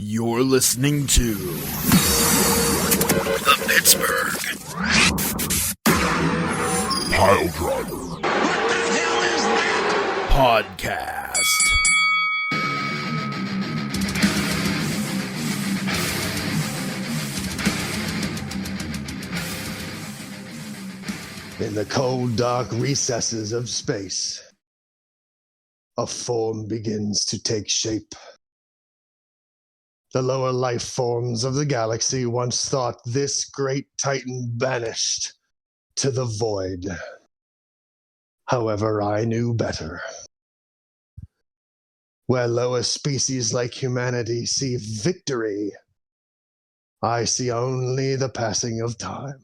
You're listening to the Pittsburgh Piledriver. What the hell is that? Podcast. In the cold, dark recesses of space, a form begins to take shape. The lower life forms of the galaxy once thought this great titan banished to the void. However, I knew better. Where lower species like humanity see victory, I see only the passing of time.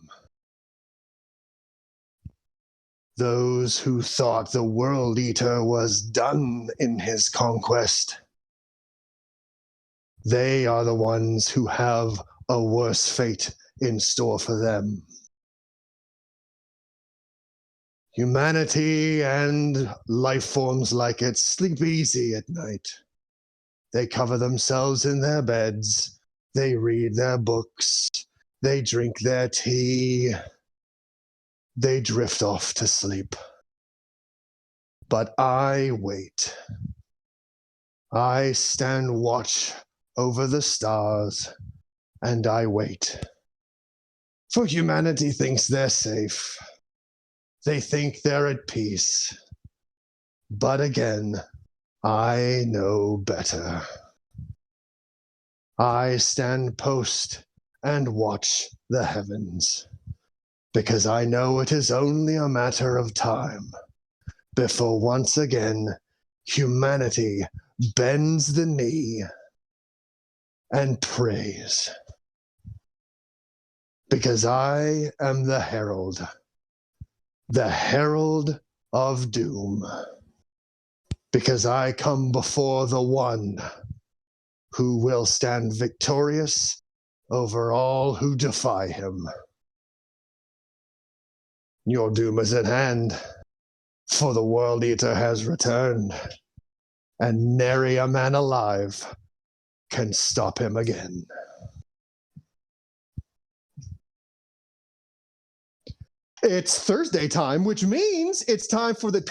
Those who thought the World Eater was done in his conquest, they are the ones who have a worse fate in store for them. Humanity and life forms like it sleep easy at night. They cover themselves in their beds. They read their books. They drink their tea. They drift off to sleep. But I wait. I stand watch over the stars, and I wait. For humanity thinks they're safe. They think they're at peace. But again, I know better. I stand post and watch the heavens, because I know it is only a matter of time before once again humanity bends the knee and prays. Because I am the herald of doom. Because I come before the one who will stand victorious over all who defy him. Your doom is at hand, for the World Eater has returned, and nary a man alive can stop him again. It's Thursday time, which means it's time for the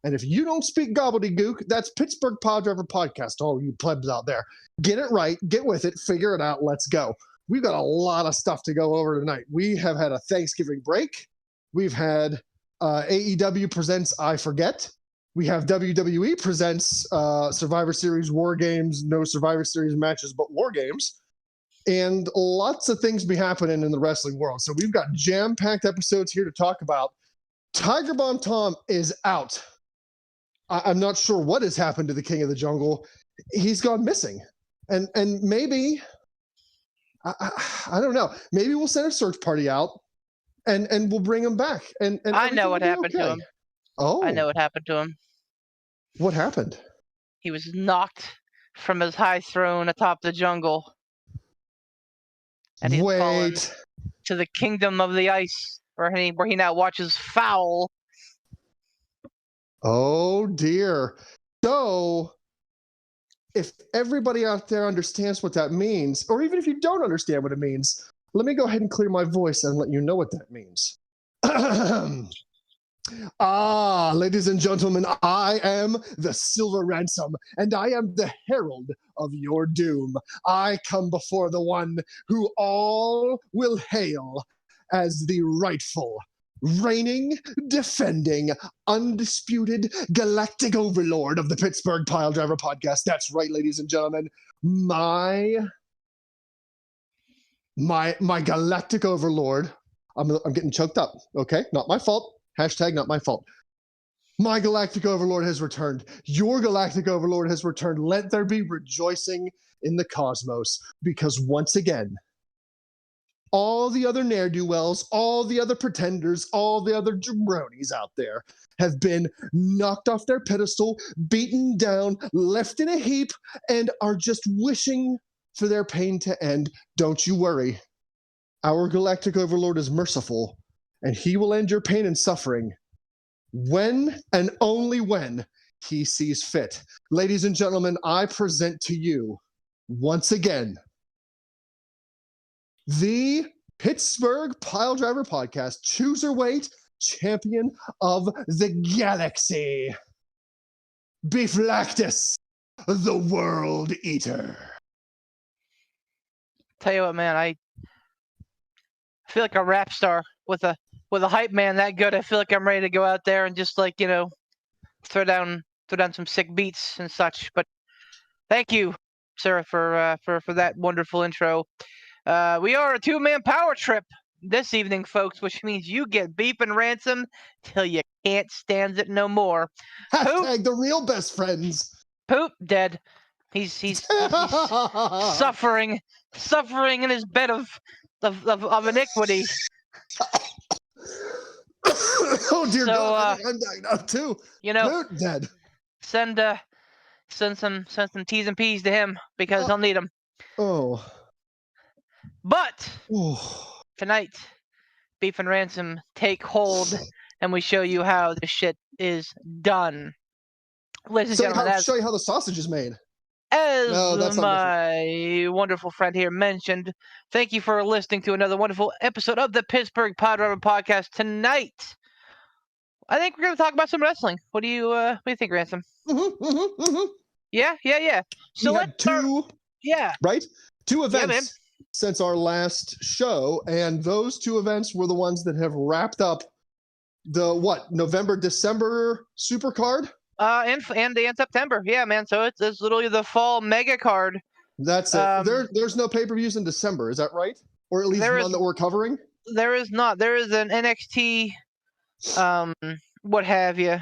and if you don't speak gobbledygook, that's Pittsburgh Piledriver Podcast. All you plebs out there, get it right, get with it, figure it out, let's go. We've got a lot of stuff to go over tonight. We have had a Thanksgiving break. We've had AEW presents I Forget. We have WWE presents Survivor Series War Games, no Survivor Series matches, but War Games. And lots of things be happening in the wrestling world. So we've got jam-packed episodes here to talk about. Tiger Bomb Tom is out. I'm not sure what has happened to the King of the Jungle. He's gone missing. And maybe, I don't know, maybe we'll send a search party out and we'll bring him back. And I know what happened to him. Oh. I know what happened to him. What happened? He was knocked from his high throne atop the jungle. And he's fallen to the kingdom of the ice, where he now watches foul. Oh, dear. So, if everybody out there understands what that means, or even if you don't understand what it means, let me go ahead and clear my voice and let you know what that means. Ladies and gentlemen, I am the Silver Ransom, and I am the herald of your doom. I come before the one who all will hail as the rightful, reigning, defending, undisputed Galactic Overlord of the Pittsburgh Piledriver Podcast. That's right, ladies and gentlemen. My Galactic Overlord. I'm getting choked up. Okay, not my fault. Hashtag not my fault. My Galactic Overlord has returned. Your Galactic Overlord has returned. Let there be rejoicing in the cosmos, because once again, all the other ne'er-do-wells, all the other pretenders, all the other jabronis out there have been knocked off their pedestal, beaten down, left in a heap, and are just wishing for their pain to end. Don't you worry. Our Galactic Overlord is merciful, and he will end your pain and suffering when and only when he sees fit. Ladies and gentlemen, I present to you once again the Pittsburgh Piledriver Podcast Chooserweight Champion of the Galaxy, Beef Lactus, the World Eater. Tell you what, man, I feel like a rap star with a hype man that good. I feel like I'm ready to go out there and just throw down some sick beats and such. But thank you, sir, for that wonderful intro. We are a 2-man power trip this evening, folks, which means you get Beef and Ransom till you can't stand it no more. Hashtag the real best friends. Poop dead. He's suffering in his bed of iniquity. Oh dear So, God, I'm dying now too. Poop dead. Send some T's and P's to him because he'll need them. Oh. But tonight, Beef and Ransom take hold, and we show you how this shit is done. Ladies and gentlemen, show you how the sausage is made. As my wonderful friend here mentioned, thank you for listening to another wonderful episode of the Pittsburgh Piledriver Podcast. Tonight, I think we're going to talk about some wrestling. What do you think, Ransom? Yeah. So we had two events since our last show, and those two events were the ones that have wrapped up the November-December Supercard. And September, yeah, man. So it's literally the fall mega card. That's it. There's no pay-per-views in December, is that right? Or at least none that we're covering. There is not. There is an NXT, what have you.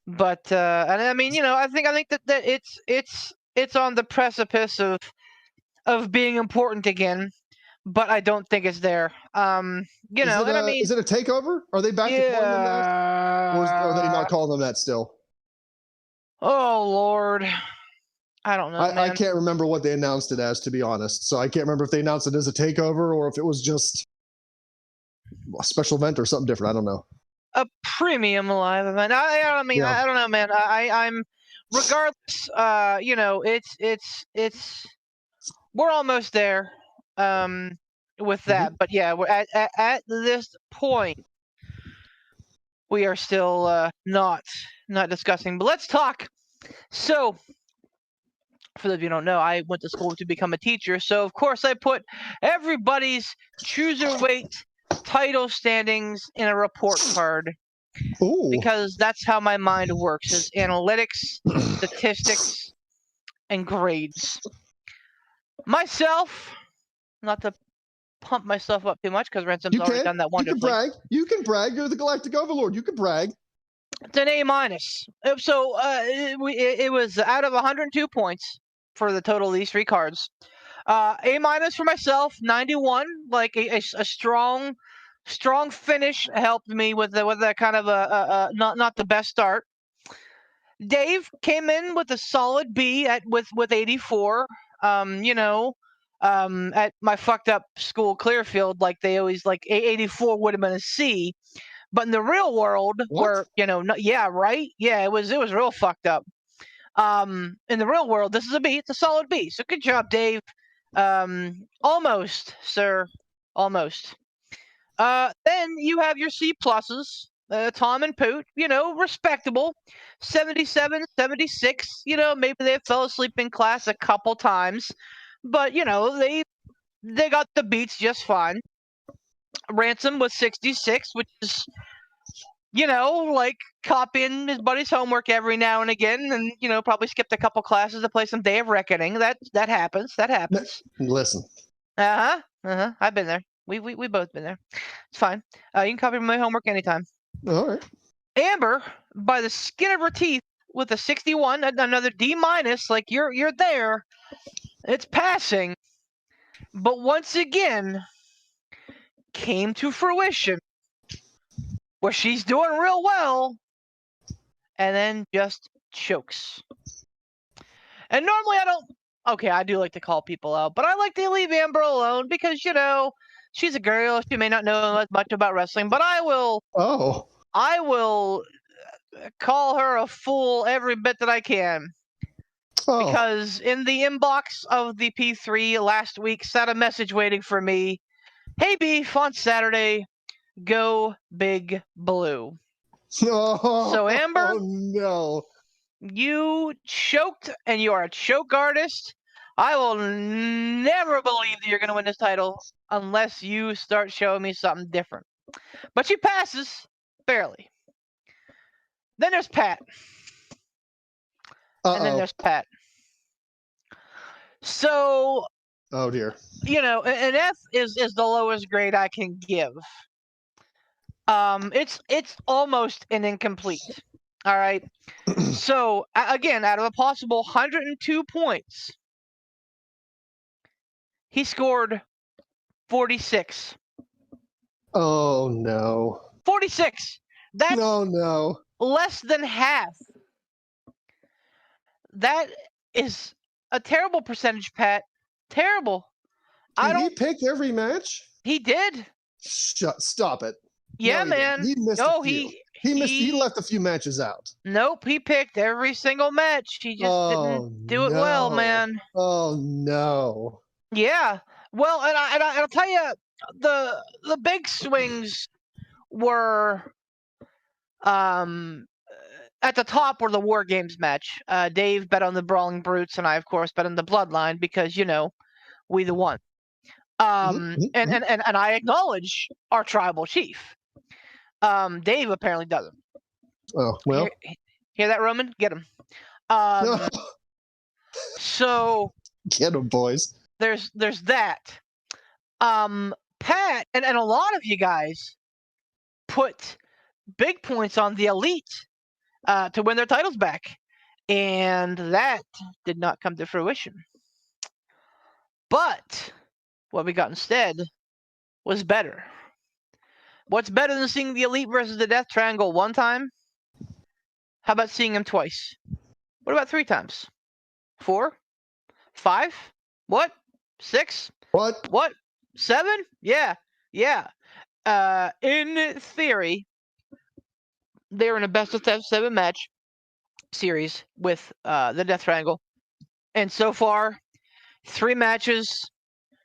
But and I mean, I think that it's on the precipice of being important again. But I don't think it's there. Is it a takeover? Are they back to calling them that? Or are they not calling them that still? Oh, Lord. I don't know, I can't remember what they announced it as, to be honest. So I can't remember if they announced it as a takeover or if it was just a special event or something different. I don't know. A premium live event. I don't know, man. I'm regardless, it's we're almost there with that. But yeah, we're at this point we are still not discussing. But let's talk. So, for those of you who don't know, I went to school to become a teacher. So, of course, I put everybody's Chooserweight title standings in a report card. Ooh. Because that's how my mind works, is analytics, statistics, and grades. Myself, not to pump myself up too much, because Ransom's already done that wonderfully. You can brag. You're the Galactic Overlord. You can brag. It's an A-. So it was out of 102 points for the total of these three cards. A- for myself, 91. Like a strong finish helped me with that kind of a not the best start. Dave came in with a solid B with 84. At my fucked up school Clearfield, like they always 84 would have been a C. But in the real world, where it was real fucked up. In the real world, this is a B. It's a solid B. So good job, Dave. Almost, sir, almost. Then you have your C pluses, Tom and Poot. Respectable. 77, 76. Maybe they fell asleep in class a couple times, but they got the beats just fine. Ransom was 66, which is, copying his buddy's homework every now and again, and probably skipped a couple classes to play some Day of Reckoning. That happens. Listen. I've been there. We both been there. It's fine. You can copy my homework anytime. All right. Amber, by the skin of her teeth, with a 61, another D-. Like you're there. It's passing, but once again, came to fruition where she's doing real well, and then just chokes. And normally I don't. Okay, I do like to call people out, but I like to leave Amber alone because she's a girl. She may not know as much about wrestling, but I will. Oh. I will call her a fool every bit that I can. Oh, Because in the inbox of the P3 last week sat a message waiting for me. Hey, Beef, on Saturday, go Big Blue. So, Amber, no. you choked and you are a choke artist. I will never believe that you're going to win this title unless you start showing me something different. But she passes, barely. Then there's Pat. And then there's Pat. So, oh dear. An F is the lowest grade I can give. It's almost an incomplete. All right. So again, out of a possible 102 points, he scored 46. Oh no. 46. That's no. less than half. That is a terrible percentage, Pat. Terrible. Did he pick every match? He did. Stop it. Yeah, No, man. He missed a few. He left a few matches out. Nope, he picked every single match. He just didn't do it well, man. Oh no. Yeah. Well, and I'll tell you, the big swings were at the top were the War Games match. Dave bet on the Brawling Brutes, and I of course bet on the Bloodline because we the one. And I acknowledge our tribal chief. Dave apparently doesn't. Oh well. Hear that, Roman? Get him. So get him, boys. There's that. Pat and a lot of you guys put big points on the Elite to win their titles back, and that did not come to fruition. But what we got instead was better. What's better than seeing the Elite versus the Death Triangle one time? How about seeing them twice? What about 3 times? 4? 5? What? 6? What? 7? Yeah. In theory, they're in a best of 7 match series with the Death Triangle. And so far, 3 matches,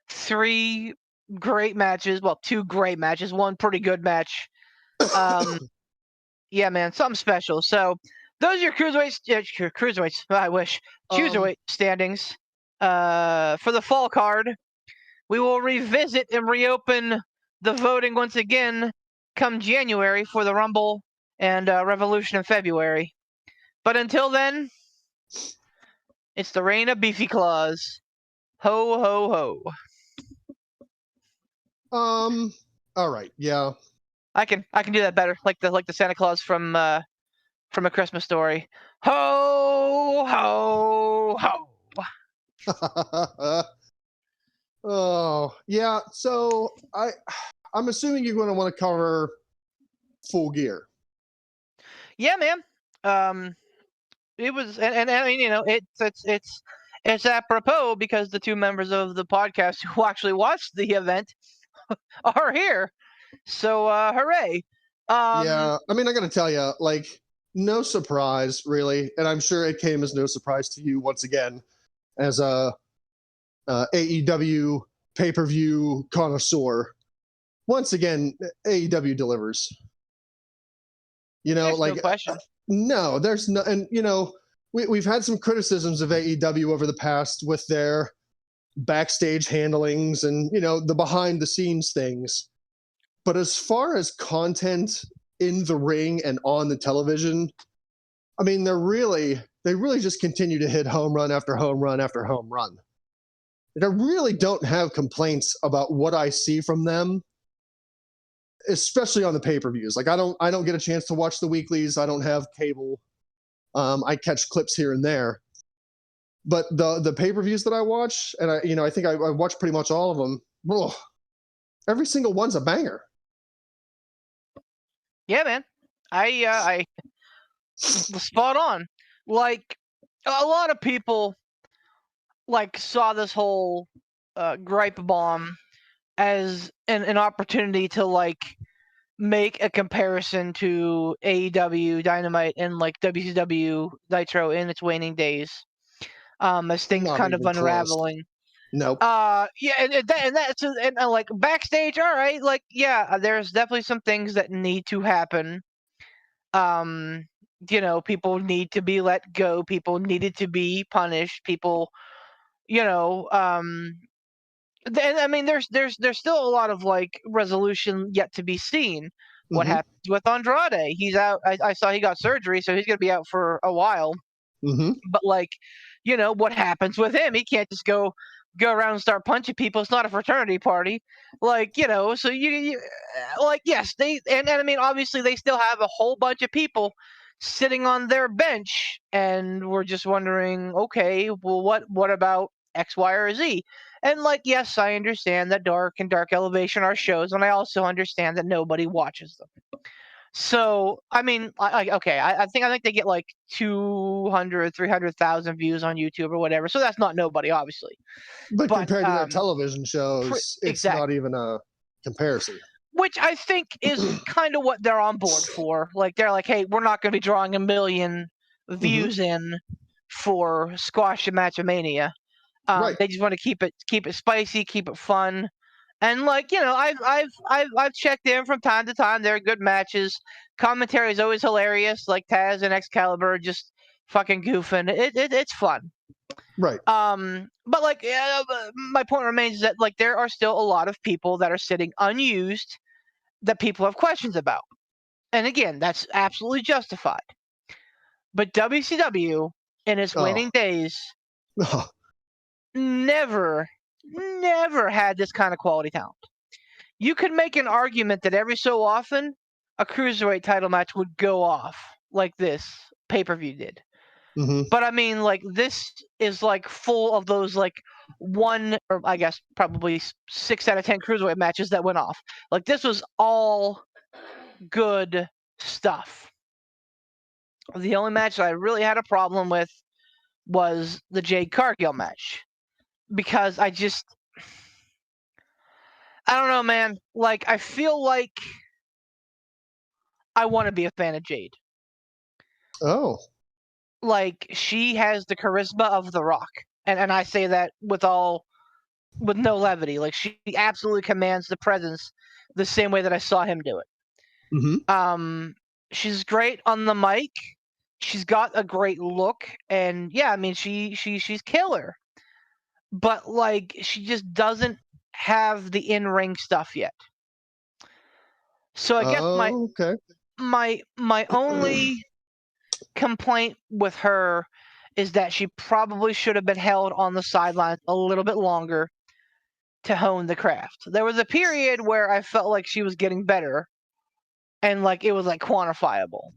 3 great matches. Well, 2 great matches, 1 pretty good match. Yeah, man, something special. So those are your cruiserweights. I wish. Chooserweight standings for the fall card. We will revisit and reopen the voting once again come January for the Rumble and Revolution in February. But until then, it's the reign of Beefy Claus. Ho, ho, ho. All right. Yeah. I can do that better, like the Santa Claus from A Christmas Story. Ho, ho, ho. Oh yeah. So I'm assuming you're going to want to cover Full Gear. Yeah, man. It was, and I mean, it's apropos because the 2 members of the podcast who actually watched the event are here. So hooray! Yeah, I mean, I got to tell you, like, no surprise really, and I'm sure it came as no surprise to you once again, as a AEW pay-per-view connoisseur. Once again, AEW delivers. There's no question. No, there's no, and we've had some criticisms of AEW over the past with their backstage handlings and the behind the scenes things. But as far as content in the ring and on the television, I mean, they really just continue to hit home run after home run after home run. And I really don't have complaints about what I see from them, especially on the pay-per-views. Like I don't get a chance to watch the weeklies. I don't have cable. I catch clips here and there. But the pay-per-views that I watch, and I think I watch pretty much all of them. Ugh, every single one's a banger. Yeah, man. I spot on. Like a lot of people saw this whole gripe bomb as an opportunity to make a comparison to AEW Dynamite and like WCW Nitro in its waning days, as things Not kind of even close. unraveling. Nope. Yeah, and like backstage, all right, like yeah, there's definitely some things that need to happen. People need to be let go. People needed to be punished. People, you know, I mean, there's still a lot of like resolution yet to be seen. What Mm-hmm. happens with Andrade? He's out. I saw he got surgery, so he's gonna be out for a while. Mm-hmm. But like, what happens with him? He can't just go around and start punching people. It's not a fraternity party. Like, so you like, yes, and I mean, obviously they still have a whole bunch of people sitting on their bench, and we're just wondering, okay, well, what about X, Y, or Z? And like, yes, I understand that Dark and Dark Elevation are shows, and I also understand that nobody watches them. So, I mean, I think they get like 200, 300,000 views on YouTube or whatever. So that's not nobody, obviously. But compared to their television shows, it's exactly. not even a comparison. Which I think is kind of what they're on board for. Like, they're like, hey, we're not going to be drawing 1 million views in for Squash and Matchamania. Right. They just want to keep it spicy, keep it fun. And like, I've checked in from time to time. They're good matches. Commentary is always hilarious. Like Taz and Excalibur just fucking goofing. It's fun. Right. But like, my point remains that like there are still a lot of people that are sitting unused that people have questions about. And again, that's absolutely justified. But WCW in its waning days never had this kind of quality talent. You could make an argument that every so often a cruiserweight title match would go off like this pay-per-view did. Mm-hmm. But I mean, like, this is like full of those like one, or I guess probably 6 out of 10 cruiserweight matches that went off. Like, this was all good stuff. The only match that I really had a problem with was the Jade Cargill match, because I don't know, man. Like, I feel like I want to be a fan of Jade. Oh. Like, she has the charisma of The Rock. And I say that with no levity. Like, she absolutely commands the presence the same way that I saw him do it. Mm-hmm. She's great on the mic. She's got a great look. And yeah, I mean, she's killer. But like, she just doesn't have the in-ring stuff yet. So I guess my only complaint with her is that she probably should have been held on the sidelines a little bit longer to hone the craft. There was a period where I felt like she was getting better and like it was like quantifiable.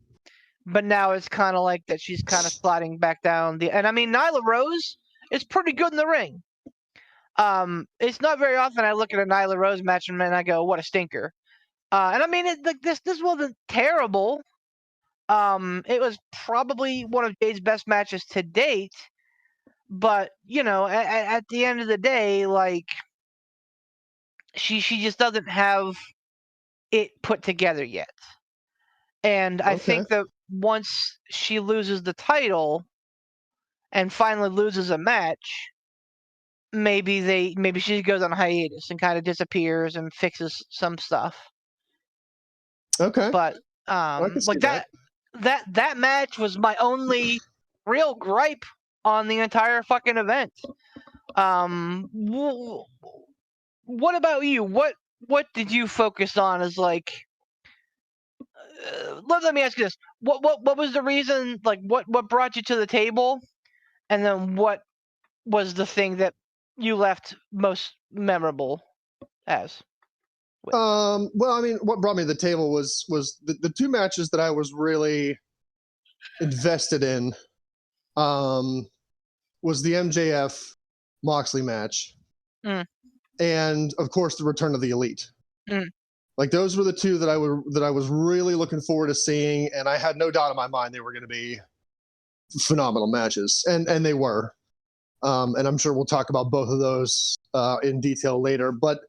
But now it's kind of like that she's kind of sliding back down and I mean, Nyla Rose is pretty good in the ring. It's not very often I look at a Nyla Rose match and I go, what a stinker. And I mean, this wasn't terrible. It was probably one of Jade's best matches to date. But at the end of the day, like she just doesn't have it put together yet. And I think that once she loses the title and finally loses a match, maybe she goes on hiatus and kind of disappears and fixes some stuff. Okay. But like that match was my only real gripe on the entire fucking event. What about you? What did you focus on as like let me ask you this. What was the reason, like what brought you to the table? And then what was the thing that you left most memorable as? Well, I mean, what brought me to the table was the 2 matches that I was really invested in. Was the MJF Moxley match, and of course the Return of the Elite. Like, those were the 2 that I was really looking forward to seeing, and I had no doubt in my mind they were going to be phenomenal matches, and they were. And I'm sure we'll talk about both of those in detail later. But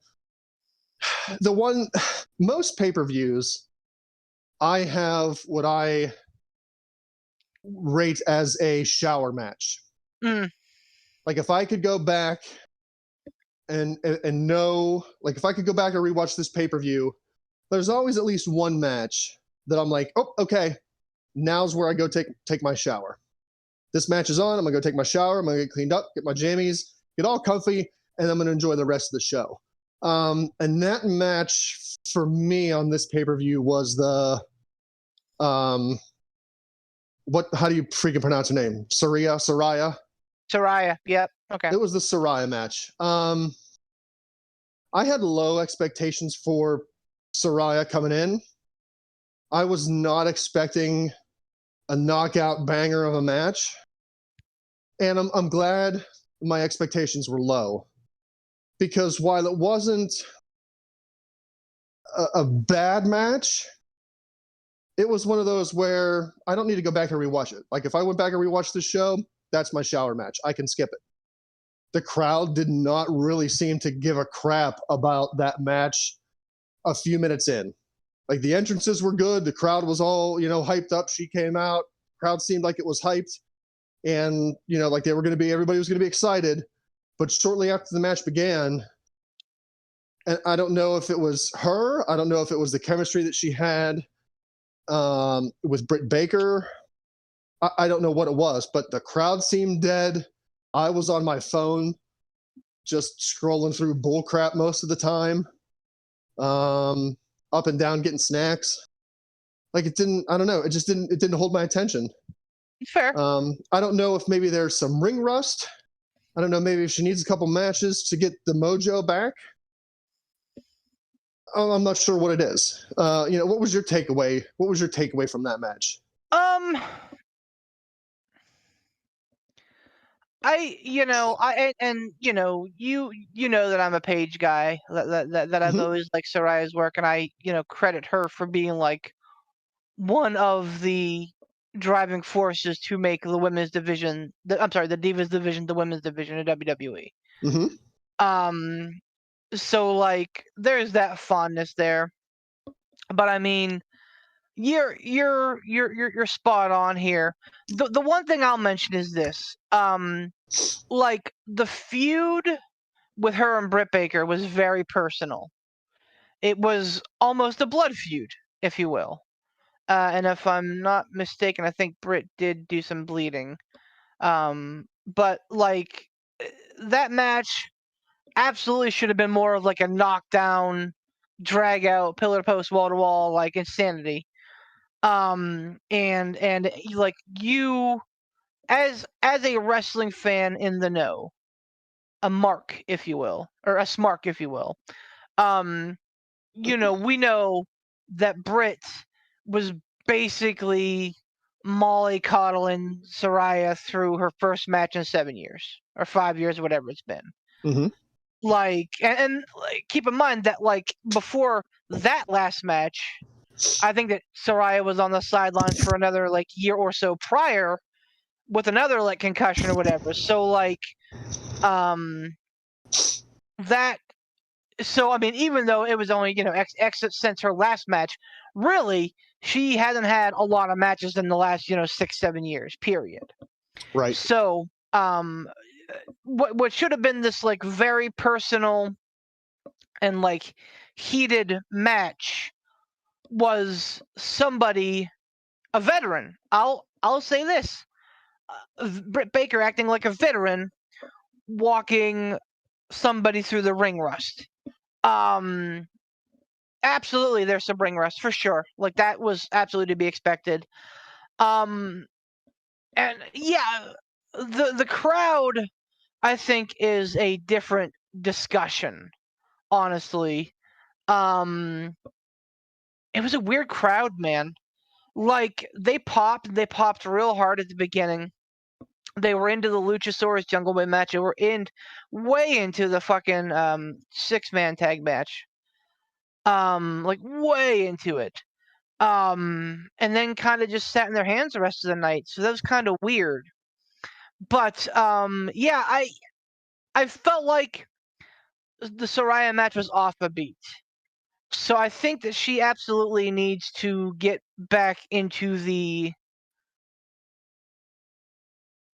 Most pay-per-views, I have what I rate as a shower match. Like if I could go back and know, like if I could go back and rewatch this pay-per-view, there's always at least one match that I'm like, oh, okay, now's where I go take my shower. This match is on, I'm gonna go take my shower, I'm gonna get cleaned up, get my jammies, get all comfy, and I'm gonna enjoy the rest of the show. And that match for me on this pay-per-view was the how do you freaking pronounce her name? Saraya? Saraya, yep. Okay. It was the Saraya match. I had low expectations for Saraya coming in. I was not expecting a knockout banger of a match. And I'm glad my expectations were low. Because while it wasn't a bad match, it was one of those where I don't need to go back and rewatch it. Like if I went back and rewatched the show, that's my shower match. I can skip it. The crowd did not really seem to give a crap about that match a few minutes in. Like the entrances were good. The crowd was all, hyped up. She came out. Crowd seemed like it was hyped. And, like everybody was going to be excited. But shortly after the match began, and I don't know if it was her. I don't know if it was the chemistry that she had with Britt Baker. I don't know what it was, but the crowd seemed dead. I was on my phone just scrolling through bullcrap most of the time, up and down getting snacks. Like it didn't hold my attention. Fair. I don't know if maybe there's some ring rust. I don't know, maybe if she needs a couple matches to get the mojo back. I'm not sure what it is. What was your takeaway? What was your takeaway from that match? You know that I'm a page guy, that I've always liked Soraya's work, and I credit her for being like one of the driving forces to make the women's division, the Divas division, the women's division of WWE. So like there's that fondness there, but I mean, you're spot on here. The one thing I'll mention is this. Like the feud with her and Britt Baker was very personal. It was almost a blood feud, if you will. And if I'm not mistaken, I think Britt did do some bleeding. But like that match absolutely should have been more of like a knockdown, drag out, pillar to post, wall to wall, like insanity. And like you, as a wrestling fan in the know, a mark, if you will, or a smark, if you will. We know that Britt was basically mollycoddling Saraya through her first match in 7 years or 5 years, whatever it's been. Like, and like, keep in mind that like before that last match, I think that Saraya was on the sidelines for another like year or so prior with another like concussion or whatever. So like, that. So I mean, even though it was only exit since her last match, really she hasn't had a lot of matches in the last 6-7 years. Period. Right. So what should have been this like very personal and like heated match was somebody, a veteran. I'll say this: Britt Baker acting like a veteran, walking somebody through the ring rust. Absolutely, there's some ring rust for sure. Like that was absolutely to be expected. And yeah, the crowd, I think, is a different discussion. Honestly, it was a weird crowd, man. Like they popped real hard at the beginning. They were into the Luchasaurus Jungle Boy match. They were way into the fucking 6-man tag match. Like way into it. And then kind of just sat in their hands the rest of the night. So that was kind of weird. But yeah, I felt like the Saraya match was off a beat. So I think that she absolutely needs to get back into the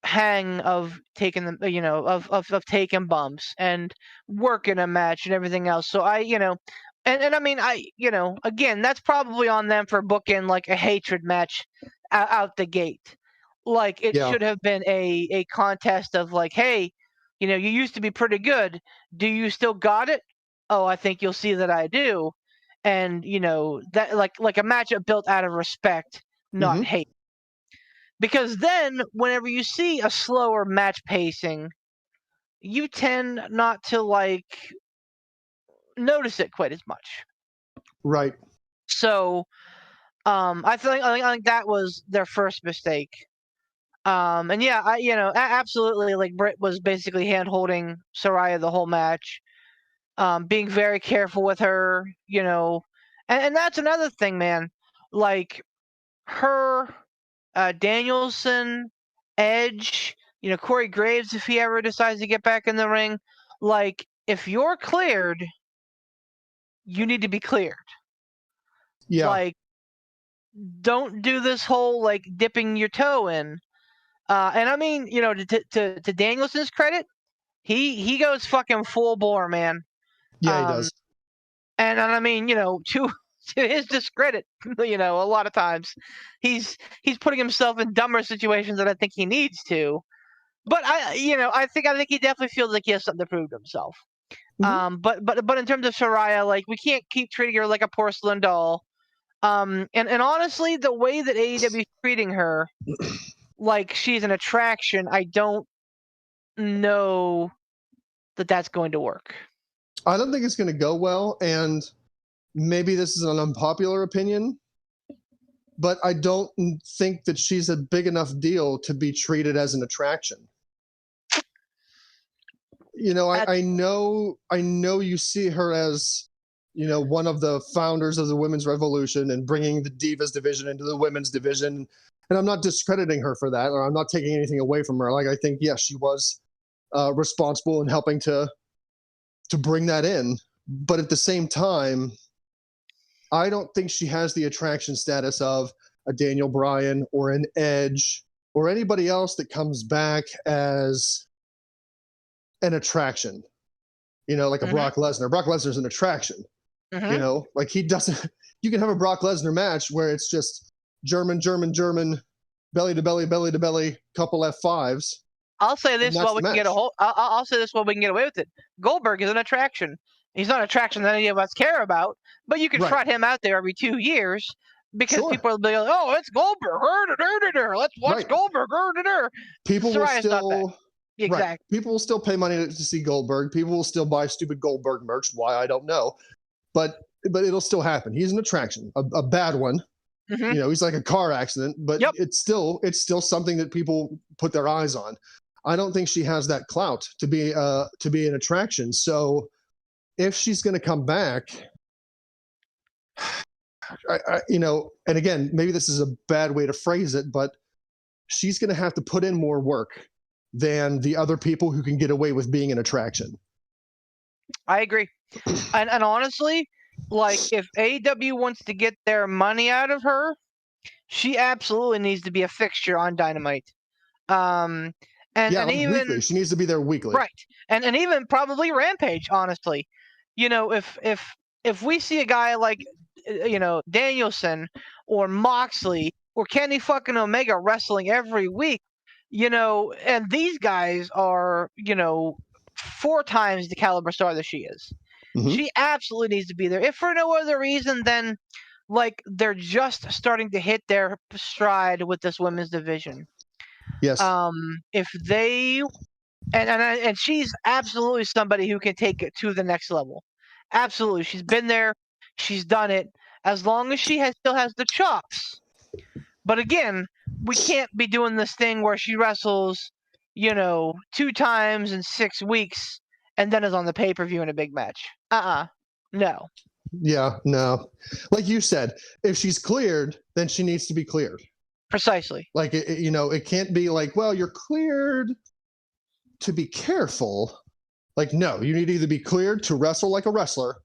hang of taking them, of taking bumps and working a match and everything else. So and I mean, again, that's probably on them for booking like a hatred match out the gate. Like it Yeah. should have been a contest of like, hey, you used to be pretty good. Do you still got it? Oh, I think you'll see that I do. And that like a matchup built out of respect, not Mhm. hate. Because then, whenever you see a slower match pacing, you tend not to like notice it quite as much. Right. So, I think that was their first mistake. And yeah, absolutely, like Britt was basically hand holding Saraya the whole match, being very careful with her, and that's another thing, man. Like her, Danielson, Edge, Corey Graves, if he ever decides to get back in the ring, like if you're cleared, you need to be cleared. Yeah. Like, don't do this whole like dipping your toe in. And I mean, to Danielson's credit, he goes fucking full bore, man. Yeah, he does. And I mean, to his discredit, a lot of times he's putting himself in dumber situations than I think he needs to. But I think he definitely feels like he has something to prove to himself. Mhm. But in terms of Saraya, like we can't keep treating her like a porcelain doll. And honestly, the way that AEW is treating her, like she's an attraction, I don't know that that's going to work. I don't think it's going to go well, and maybe this is an unpopular opinion, but I don't think that she's a big enough deal to be treated as an attraction. I know you see her as, one of the founders of the women's revolution and bringing the Divas division into the women's division. And I'm not discrediting her for that, or I'm not taking anything away from her. Like, I think, yes, she was responsible in helping to bring that in. But at the same time, I don't think she has the attraction status of a Daniel Bryan or an Edge or anybody else that comes back as an attraction, like a Brock Lesnar. Brock Lesnar's an attraction, like he doesn't, you can have a Brock Lesnar match where it's just German, belly to belly, couple F5s. I'll say this that's while we the can get a match. whole. I'll say this while we can get away with it. Goldberg is an attraction. He's not an attraction that any of us care about, but you can Right. trot him out there every 2 years because Sure. people will be like, "Oh, it's Goldberg! Let's watch Right. Goldberg!" People will Saraya's not that. still Exactly. right. People will still pay money to see Goldberg. People will still buy stupid Goldberg merch. Why, I don't know, but it'll still happen. He's an attraction, a bad one. He's like a car accident, but Yep. it's still something that people put their eyes on. I don't think she has that clout to be an attraction. So if she's going to come back, and again, maybe this is a bad way to phrase it, but she's going to have to put in more work than the other people who can get away with being an attraction. I agree. And honestly, like if AEW wants to get their money out of her, she absolutely needs to be a fixture on Dynamite. And even weekly. She needs to be there weekly. Right. And even probably Rampage, honestly. If we see a guy like Danielson or Moxley or Kenny fucking Omega wrestling every week, and these guys are, 4 times the caliber star that she is. Mhm. She absolutely needs to be there. If for no other reason than like they're just starting to hit their stride with this women's division. Yes. If they and she's absolutely somebody who can take it to the next level. Absolutely. She's been there. She's done it. As long as she still has the chops. But again, we can't be doing this thing where she wrestles, 2 times in 6 weeks and then is on the pay-per-view in a big match. No. Yeah, no. Like you said, if she's cleared, then she needs to be cleared. Precisely. Like, it can't be like, well, you're cleared to be careful. Like, no, you need to either be cleared to wrestle like a wrestler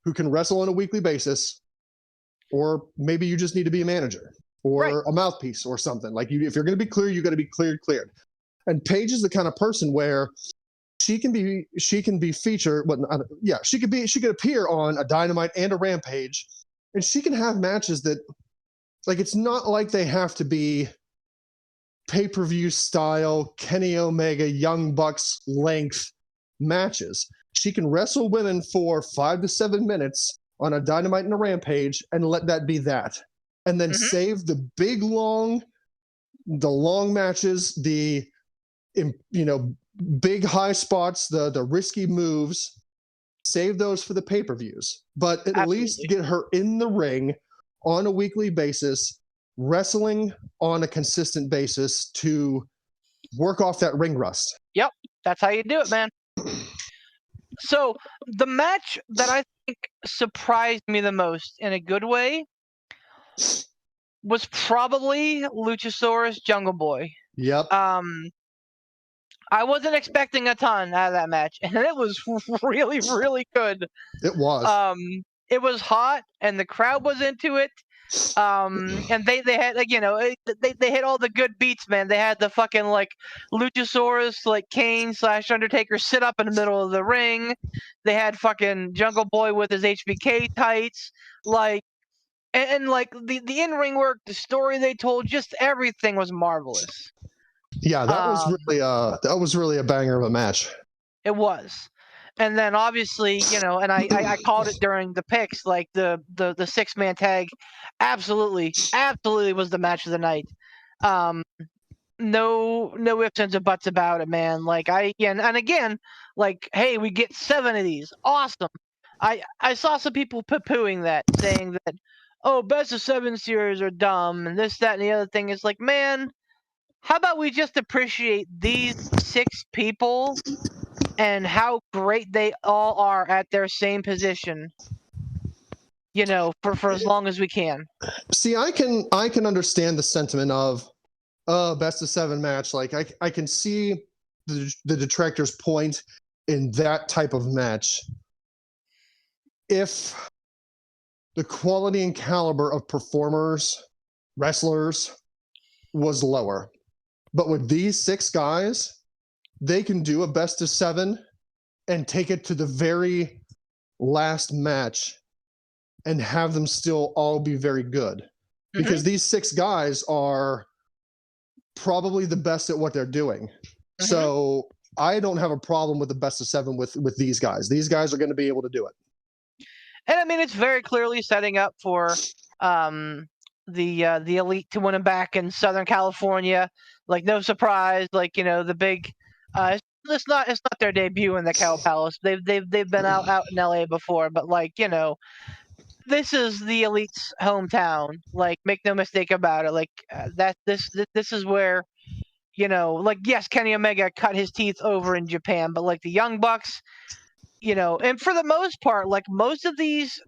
who can wrestle on a weekly basis, or maybe you just need to be a manager or a mouthpiece or something. Like if you're going to be clear, you got to be cleared. And Paige is the kind of person where she can be featured. She could appear on a Dynamite and a Rampage, and she can have matches that, like, it's not like they have to be pay-per-view style Kenny Omega Young Bucks length matches. She can wrestle women for 5 to 7 minutes on a Dynamite and a Rampage and let that be that, and then save the long matches, the big high spots, the risky moves, save those for the pay-per-views, but at least get her in the ring on a weekly basis, wrestling on a consistent basis to work off that ring rust. Yep, that's how you do it, man. So the match that I think surprised me the most in a good way was probably Luchasaurus Jungle Boy. Yep. I wasn't expecting a ton out of that match, and it was really, really good. It was. It was hot, and the crowd was into it. And they had, like, they hit all the good beats, man. They had the fucking, like, Luchasaurus, like, Kane / Undertaker sit up in the middle of the ring. They had fucking Jungle Boy with his HBK tights, like, and like the in-ring work, the story they told, just everything was marvelous. Yeah, that was really a banger of a match. It was. And then obviously, and I called it during the picks, like the 6-man tag absolutely was the match of the night. No ifs, ands, or buts about it, man. Like, again, like, hey, we get 7 of these. Awesome. I saw some people poo-pooing that, saying that, oh, best of 7 series are dumb, and this, that, and the other thing. Is like, man, how about we just appreciate these 6 people and how great they all are at their same position, for as long as we can. See, I can understand the sentiment of best of 7 match. Like, I can see the detractor's point in that type of match if the quality and caliber of performers, wrestlers, was lower. But with these 6 guys, they can do a best of 7 and take it to the very last match and have them still all be very good. Because these 6 guys are probably the best at what they're doing. So I don't have a problem with the best of 7 with these guys. These guys are going to be able to do it. And I mean, it's very clearly setting up for the Elite to win them back in Southern California. Like, no surprise. Like, the big. It's not their debut in the Cow Palace. They've been out in LA before, but, like, this is the Elite's hometown. Like, make no mistake about it. Like, this is where, like, yes, Kenny Omega cut his teeth over in Japan, but, like, the Young Bucks, and for the most part, like, most of these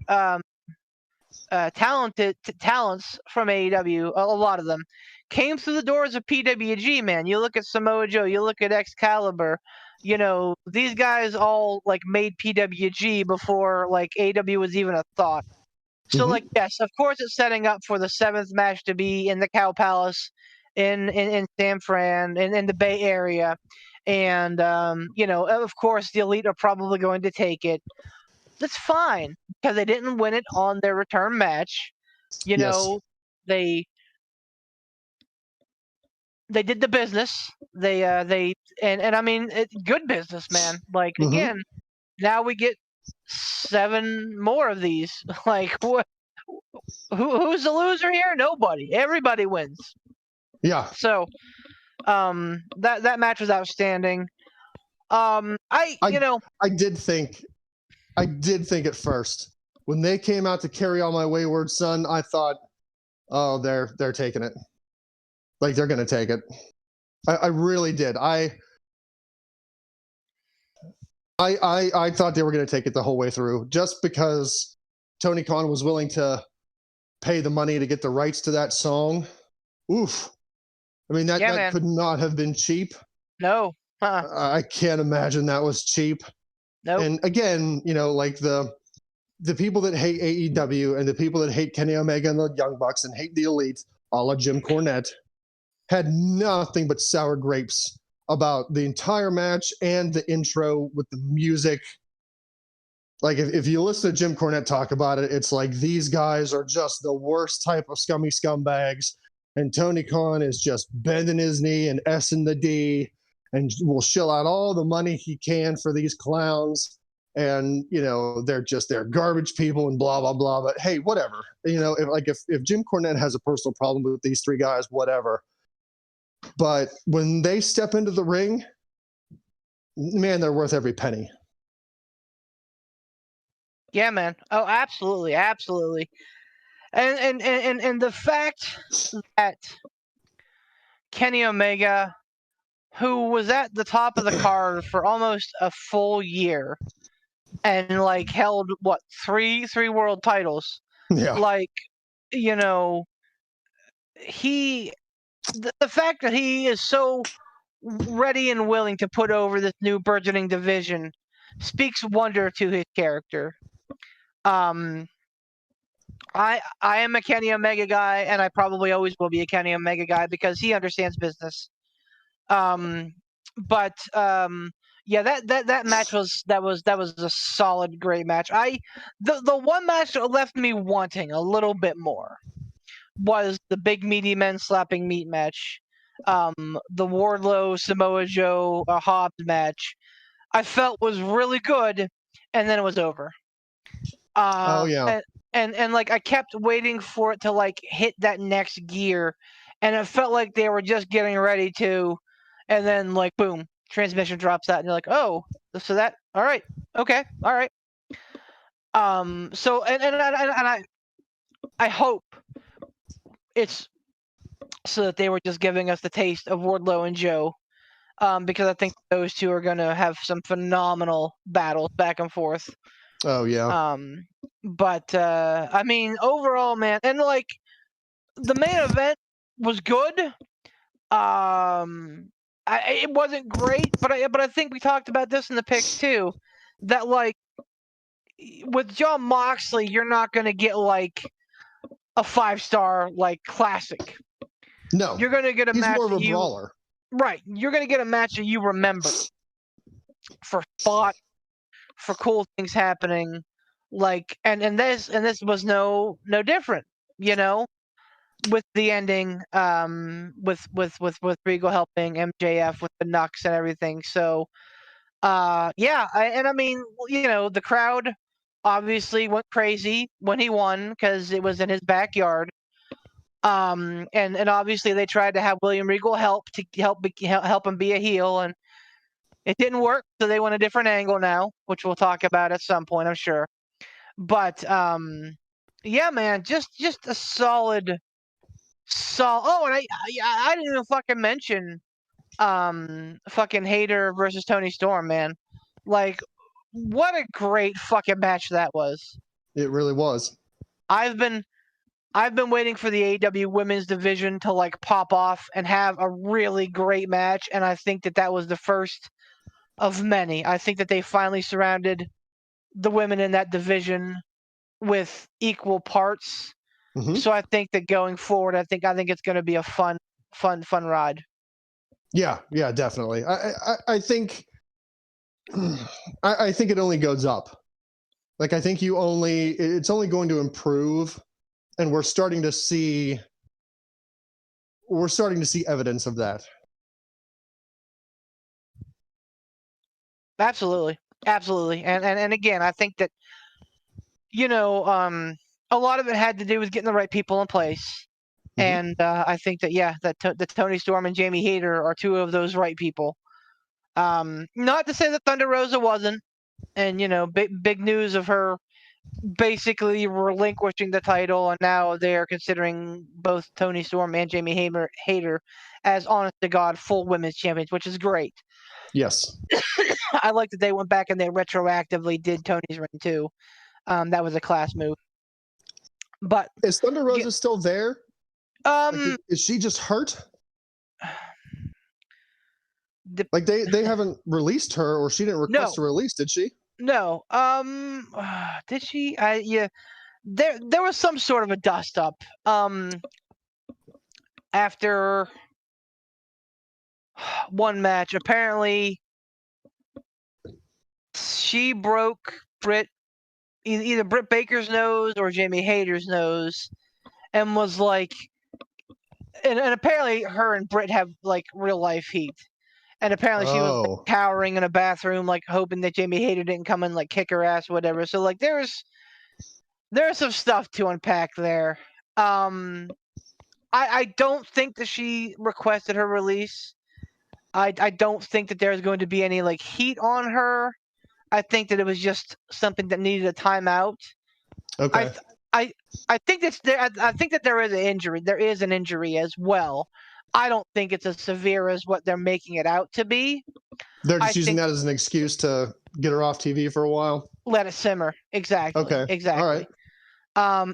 talents from AEW, a lot of them came through the doors of PWG, man. You look at Samoa Joe, you look at Excalibur, these guys all, like, made PWG before, like, AEW was even a thought. So, like, yes, of course it's setting up for the 7th match to be in the Cow Palace in San Fran, in the Bay Area. And, of course the Elite are probably going to take it. That's fine, because they didn't win it on their return match. They did the business. They I mean, it's good business, man. Like, again, now we get 7 more of these. Like, who's the loser here? Nobody. Everybody wins. Yeah. So, that match was outstanding. I did think at first, when they came out to Carry On My Wayward Son, I thought, oh, they're taking it. Like, they're going to take it. I really did. I thought they were going to take it the whole way through, just because Tony Khan was willing to pay the money to get the rights to that song. Oof. I mean, that could not have been cheap. No. I can't imagine that was cheap. Nope. And again, like the the people that hate AEW and the people that hate Kenny Omega and the Young Bucks and hate the Elite, a la Jim Cornette, had nothing but sour grapes about the entire match and the intro with the music. Like, if you listen to Jim Cornette talk about it, it's like these guys are just the worst type of scummy scumbags. And Tony Khan is just bending his knee and S-ing the D and will shill out all the money he can for these clowns. And, they're garbage people and blah, blah, blah. But hey, whatever. If Jim Cornette has a personal problem with these three guys, whatever. But when they step into the ring, man, they're worth every penny. Yeah, man. Oh, absolutely, absolutely. And the fact that Kenny Omega, who was at the top of the card for almost a full year and held three world titles. Yeah. The fact that he is so ready and willing to put over this new burgeoning division speaks wonder to his character. I am a Kenny Omega guy, and I probably always will be a Kenny Omega guy because he understands business. Yeah, that match was a solid, great match. The one match that left me wanting a little bit more was the big meaty men slapping meat match. The Wardlow Samoa Joe Hobbs match I felt was really good, and then it was over. Oh yeah. And I kept waiting for it to hit that next gear, and it felt like they were just getting ready to, and then boom, transmission drops out, and you're like, oh, so that, all right, okay, all right. So I hope it's so that they were just giving us the taste of Wardlow and Joe, because I think those two are gonna have some phenomenal battles back and forth. Oh yeah. But I mean, overall, man, and the main event was good. It wasn't great, but I think we talked about this in the picks too. That with Jon Moxley, you're not gonna get a 5-star classic. No, you're gonna get a he's match more of a brawler. Right, you're gonna get a match that you remember for spot, for cool things happening. And this was no different, with the ending, with Regal helping MJF with the Nux and everything. So, yeah, I mean, the crowd obviously went crazy when he won because it was in his backyard. And obviously they tried to have William Regal help him be a heel, and it didn't work. So they went a different angle now, which we'll talk about at some point, I'm sure. But yeah, man, just a solid. Oh, and I didn't even fucking mention fucking Hayter versus Tony Storm, man. What a great fucking match that was. It really was. I've been waiting for the AEW women's division to pop off and have a really great match, and I think that was the first of many. I think that they finally surrounded the women in that division with equal parts. Mm-hmm. So I think that going forward, I think it's going to be a fun ride. Yeah, definitely. I think I think it only goes up. I think it's only going to improve, and we're starting to see evidence of that. Absolutely. And again, I think that a lot of it had to do with getting the right people in place. Mm-hmm. And I think that, that Tony Storm and Jamie Hayter are two of those right people. Not to say that Thunder Rosa wasn't. And, big news of her basically relinquishing the title. And now they're considering both Tony Storm and Jamie Hayter as honest-to-God full women's champions, which is great. Yes. I like that they went back and they retroactively did Tony's reign, too. That was a class move. But is Thunder Rosa still there? Is she just hurt? They haven't released her, or she didn't request a release, did she? No. Did she? Yeah. There was some sort of a dust up. After one match, apparently she broke either Britt Baker's nose or Jamie Hayter's nose, and was like, and apparently her and Britt have like real life heat. And apparently she was like, Oh, cowering in a bathroom, like hoping that Jamie Hayter didn't come and like kick her ass or whatever. So like there's some stuff to unpack there. I don't think that she requested her release. I don't think that there's going to be any like heat on her. I think that it was just something that needed a timeout. okay. I think that's there. I think that there is an injury. There is an injury as well. I don't think it's as severe as what they're making it out to be. They're just I using think that as an excuse to get her off TV for a while. let it simmer. Exactly. Okay. Exactly. All right.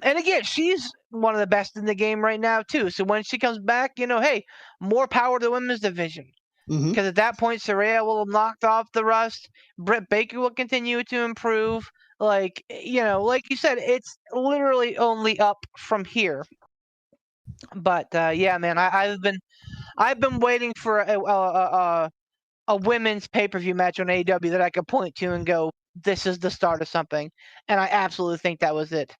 And again, she's one of the best in the game right now too. So when she comes back, hey, more power to the women's division. Mm-hmm. Because at that point, Saraya will have knocked off the rust. Britt Baker will continue to improve. Like like you said, it's literally only up from here. But yeah, man, I've been waiting for a women's pay-per-view match on AEW that I could point to and go, this is the start of something. And I absolutely think that was it.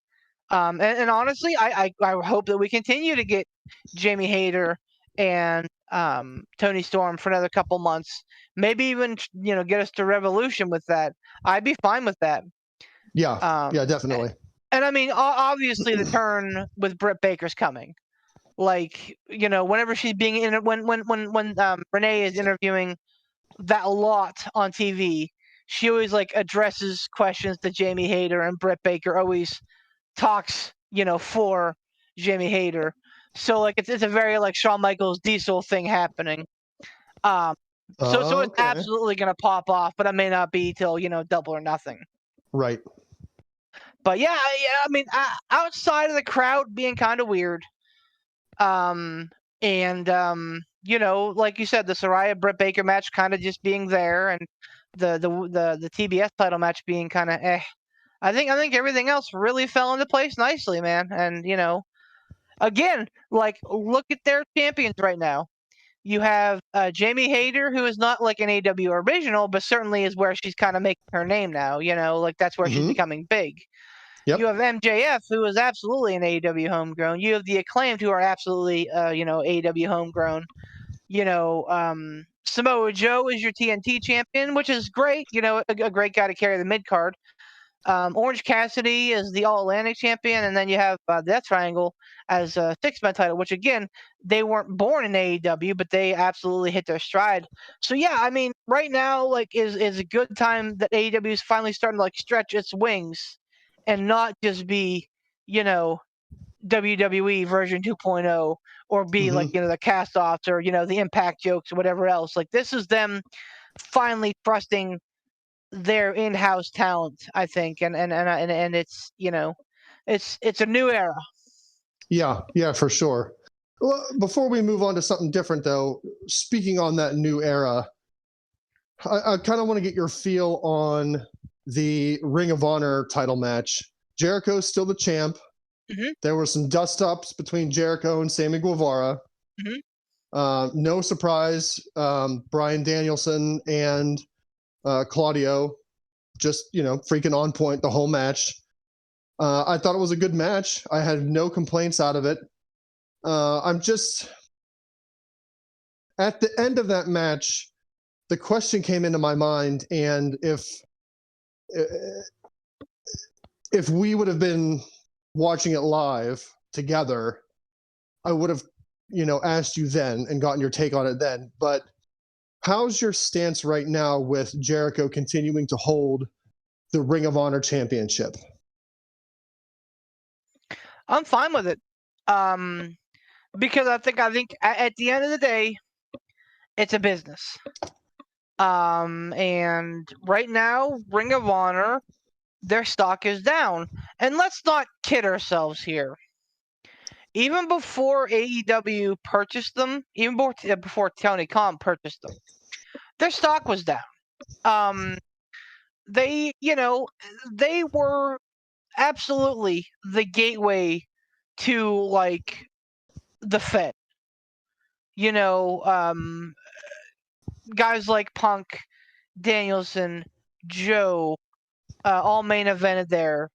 And honestly, I hope that we continue to get Jamie Hayter and Tony Storm for another couple months. Maybe even get us to Revolution with that. I'd be fine with that. Yeah. Yeah, definitely. And I mean, obviously, the turn with Britt Baker's coming. Like whenever she's being in when Renee is interviewing that a lot on TV, she always like addresses questions to Jamie Hayter, and Britt Baker always talks for Jamie Hayter. So like it's a very like Shawn Michaels Diesel thing happening. So it's Okay. absolutely gonna pop off, but it may not be till Double or Nothing. Right. But yeah, I mean, outside of the crowd being kind of weird, and like you said, the Saraya Britt Baker match kind of just being there, and the TBS title match being kind of eh. I think everything else really fell into place nicely, man. And again, like look at their champions right now. You have Jamie Hayter, who is not like an AW original, but certainly is where she's kind of making her name now. Like that's where she's Mhm. becoming big. Yep. You have MJF, who is absolutely an AEW homegrown. You have the Acclaimed, who are absolutely AEW homegrown. Samoa Joe is your TNT champion, which is great. A great guy to carry the mid card. Orange Cassidy is the All Atlantic champion, and then you have Death Triangle as a six-man title, which again, they weren't born in AEW, but they absolutely hit their stride. So yeah, I mean, right now, like, is a good time that AEW is finally starting to like stretch its wings, and not just be, WWE version 2.0, or be like the cast-offs or the Impact jokes or whatever else. Like this is them finally trusting their in-house talent, I think, and it's it's a new era. Yeah, for sure. Well, before we move on to something different, though, speaking on that new era, I kind of want to get your feel on the Ring of Honor title match. Jericho's still the champ. Mhm. There were some dust-ups between Jericho and Sammy Guevara. Mhm. No surprise, Bryan Danielson and Claudio just, freaking on point the whole match. I thought it was a good match. I had no complaints out of it. I'm just at the end of that match, the question came into my mind, and if we would have been watching it live together, I would have, asked you then and gotten your take on it then. But how's your stance right now with Jericho continuing to hold the Ring of Honor championship? I'm fine with it, because I think at the end of the day, it's a business. And right now, Ring of Honor, their stock is down, and let's not kid ourselves here. Even before AEW purchased them, even before Tony Khan purchased them, their stock was down. they were absolutely the gateway to like the Fed. Guys like Punk, Danielson, Joe, all main evented there.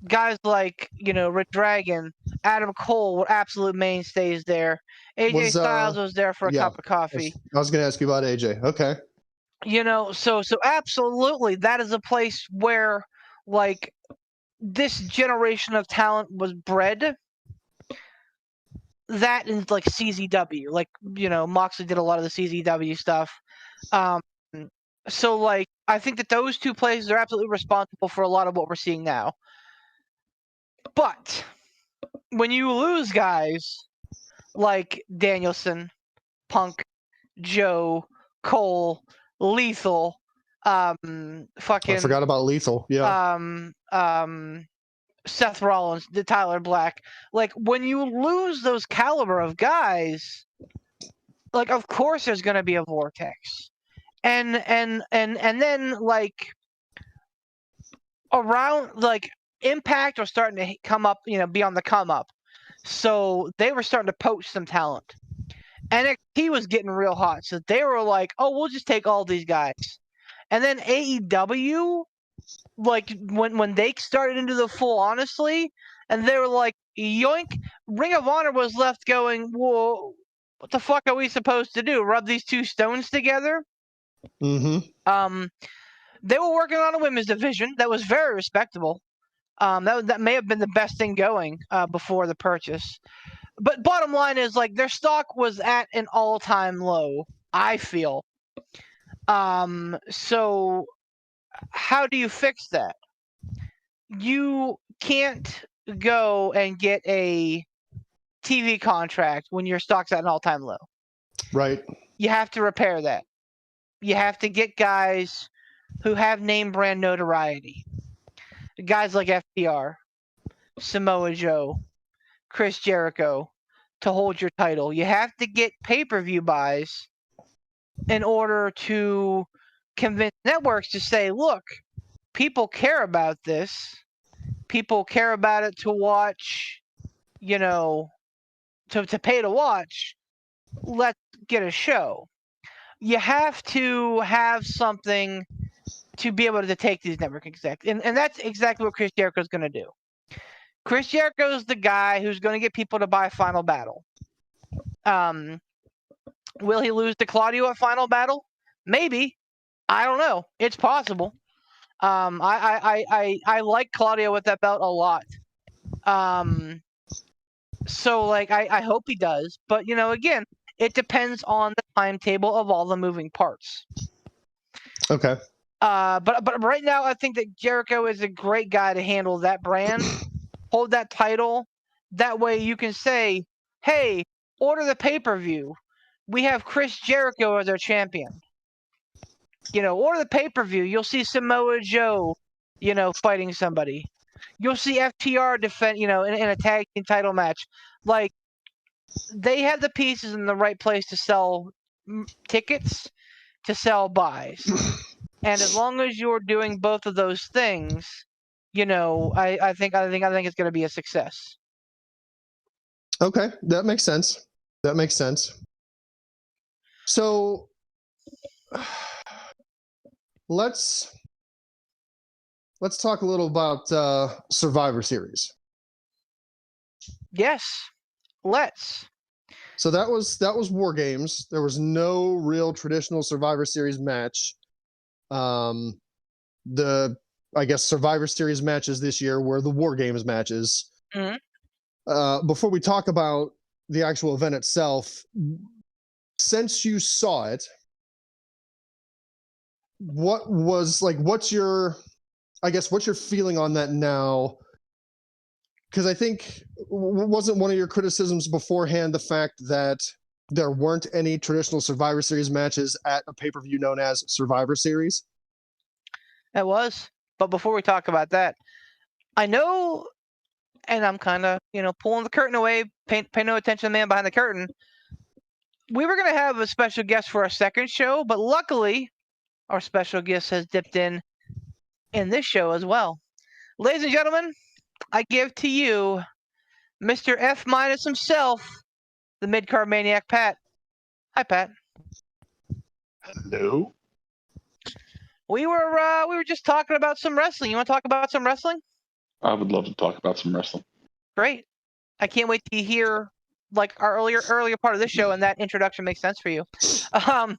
Guys like Red Dragon, Adam Cole were absolute mainstays there. AJ Styles was there for a cup of coffee. I was going to ask you about AJ. Okay. So absolutely, that is a place where like this generation of talent was bred. That and like CZW, like Moxley did a lot of the CZW stuff. So like I think that those two places are absolutely responsible for a lot of what we're seeing now. But when you lose guys like Danielson, Punk, Joe, Cole, Lethal, fucking I forgot about Lethal. Yeah. Seth Rollins, the Tyler Black. Like when you lose those caliber of guys, like of course there's gonna be a vortex. And then like around like Impact was starting to come up, be on the come up. So they were starting to poach some talent. NXT was getting real hot. So they were like, oh, we'll just take all these guys. And then AEW, like when they started into the full honestly, and they were like, yoink, Ring of Honor was left going, whoa, what the fuck are we supposed to do? Rub these two stones together? Mm-hmm. They were working on a women's division that was very respectable. That may have been the best thing going before the purchase. But bottom line is, like, their stock was at an all-time low, I feel. So how do you fix that? You can't go and get a TV contract when your stock's at an all-time low. Right. You have to repair that. You have to get guys who have name brand notoriety. Guys like FTR, Samoa Joe, Chris Jericho to hold your title. You have to get pay-per-view buys in order to convince networks to say, look, people care about this. People care about it to watch, to pay to watch. Let's get a show. You have to have something to be able to take these network execs. And that's exactly what Chris Jericho is going to do. Chris Jericho is the guy who's going to get people to buy Final Battle. Will he lose to Claudio at Final Battle? Maybe. I don't know. It's possible. I like Claudio with that belt a lot. So like I hope he does. But again, it depends on the timetable of all the moving parts. Okay. But right now I think that Jericho is a great guy to handle that brand, hold that title. That way you can say, hey, order the pay-per-view. We have Chris Jericho as our champion. Order the pay-per-view. You'll see Samoa Joe, fighting somebody. You'll see FTR defend, in a tag team title match. Like, they have the pieces in the right place to sell tickets, to sell buys. And as long as you're doing both of those things, I think it's going to be a success. Okay, that makes sense. So let's talk a little about Survivor Series. Yes, let's. So that was War Games. There was no real traditional Survivor Series match. The Survivor Series matches this year were the War Games matches. Mm-hmm. Before we talk about the actual event itself, since you saw it, what's your feeling on that now? Because I think wasn't one of your criticisms beforehand the fact that there weren't any traditional Survivor Series matches at a pay-per-view known as Survivor Series? It was. But before we talk about that, I know, and I'm kind of, pulling the curtain away, pay no attention to the man behind the curtain. We were going to have a special guest for our second show, but luckily our special guest has dipped in in this show as well. Ladies and gentlemen, I give to you Mr. F- himself, the mid-card maniac, Pat. Hi, Pat. No. We were just talking about some wrestling. You want to talk about some wrestling? I would love to talk about some wrestling. Great. I can't wait to hear like our earlier part of this show, and that introduction makes sense for you. To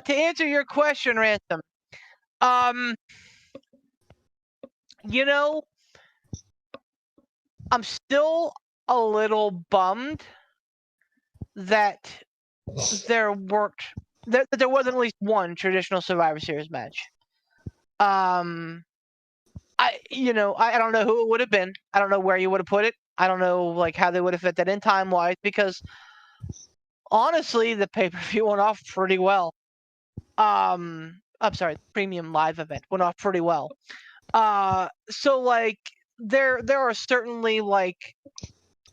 answer your question, Ransom. You know, I'm still a little bummed that there wasn't at least one traditional Survivor Series match. I don't know who it would have been. I don't know where you would have put it. I don't know like how they would have fit that in time wise, because honestly, the pay-per-view went off pretty well. I'm sorry, the premium live event went off pretty well. So like there are certainly like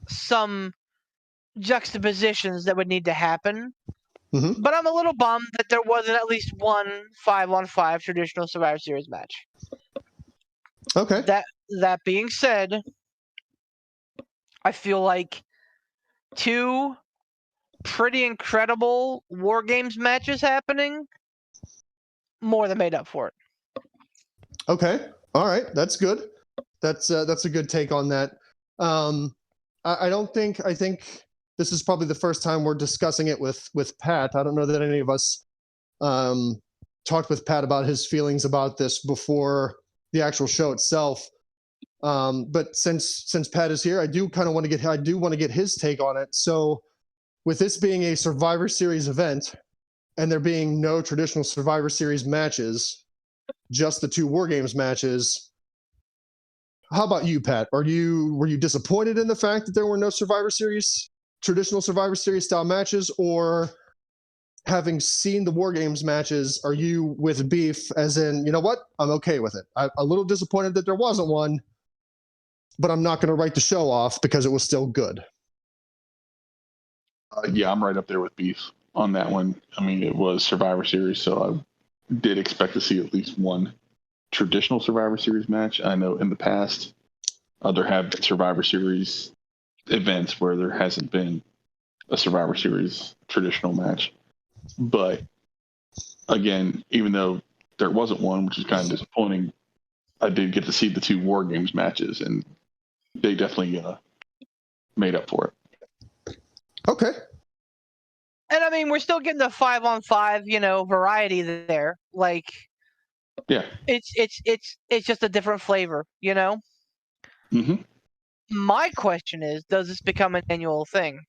some juxtapositions that would need to happen. Mm-hmm. But I'm a little bummed that there wasn't at least one 5-on-5 traditional Survivor Series match. Okay. That being said, I feel like two pretty incredible War Games matches happening more than made up for it. Okay. All right. That's good. That's a good take on that. I think this is probably the first time we're discussing it with Pat. I don't know that any of us talked with Pat about his feelings about this before the actual show itself. But since Pat is here, I do want to get his take on it. So with this being a Survivor Series event and there being no traditional Survivor Series matches, just the two War Games matches, how about you, Pat? Were you disappointed in the fact that there were no traditional Survivor Series style matches, or having seen the War Games matches, are you with beef as in, you know what, I'm okay with it? I'm a little disappointed that there wasn't one, but I'm not going to write the show off because it was still good. Yeah, I'm right up there with beef on that one. I mean, it was Survivor Series, so I did expect to see at least one traditional Survivor Series match. I know in the past, there have been Survivor Series events where there hasn't been a Survivor Series traditional match. But again, even though there wasn't one, which is kind of disappointing, I did get to see the two War Games matches, and they definitely made up for it. Okay. And I mean, we're still getting the 5-on-5, variety there. Like, Yeah. It's just a different flavor, Mm-hmm. My question is, does this become an annual thing?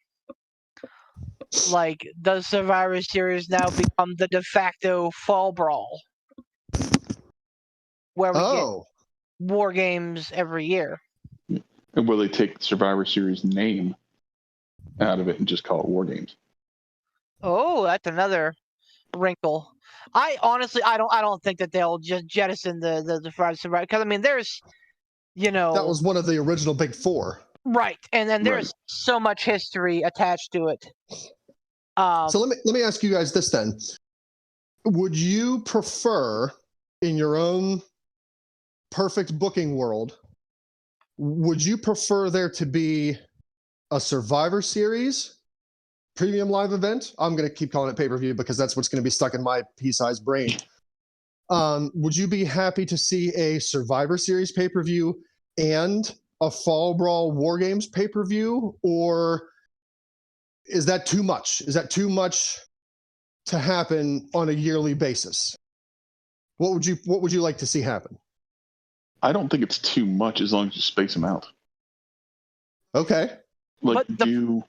Like, does Survivor Series now become the de facto fall brawl? Where we get War Games every year. And will they take the Survivor Series name out of it and just call it War Games? Oh, that's another wrinkle. I honestly, I don't think that they'll just jettison the Survivor, because I mean, there's, that was one of the original big four, right, and then there's so much history attached to it. So let me ask you guys this then: would you prefer, in your own perfect booking world, would you prefer there to be a Survivor Series premium live event? I'm going to keep calling it pay-per-view because that's what's going to be stuck in my pea-sized brain. Would you be happy to see a Survivor Series pay-per-view and a Fall Brawl War Games pay-per-view, or is that too much? Is that too much to happen on a yearly basis? What would you like to see happen? I don't think it's too much as long as you space them out. Okay. Like, do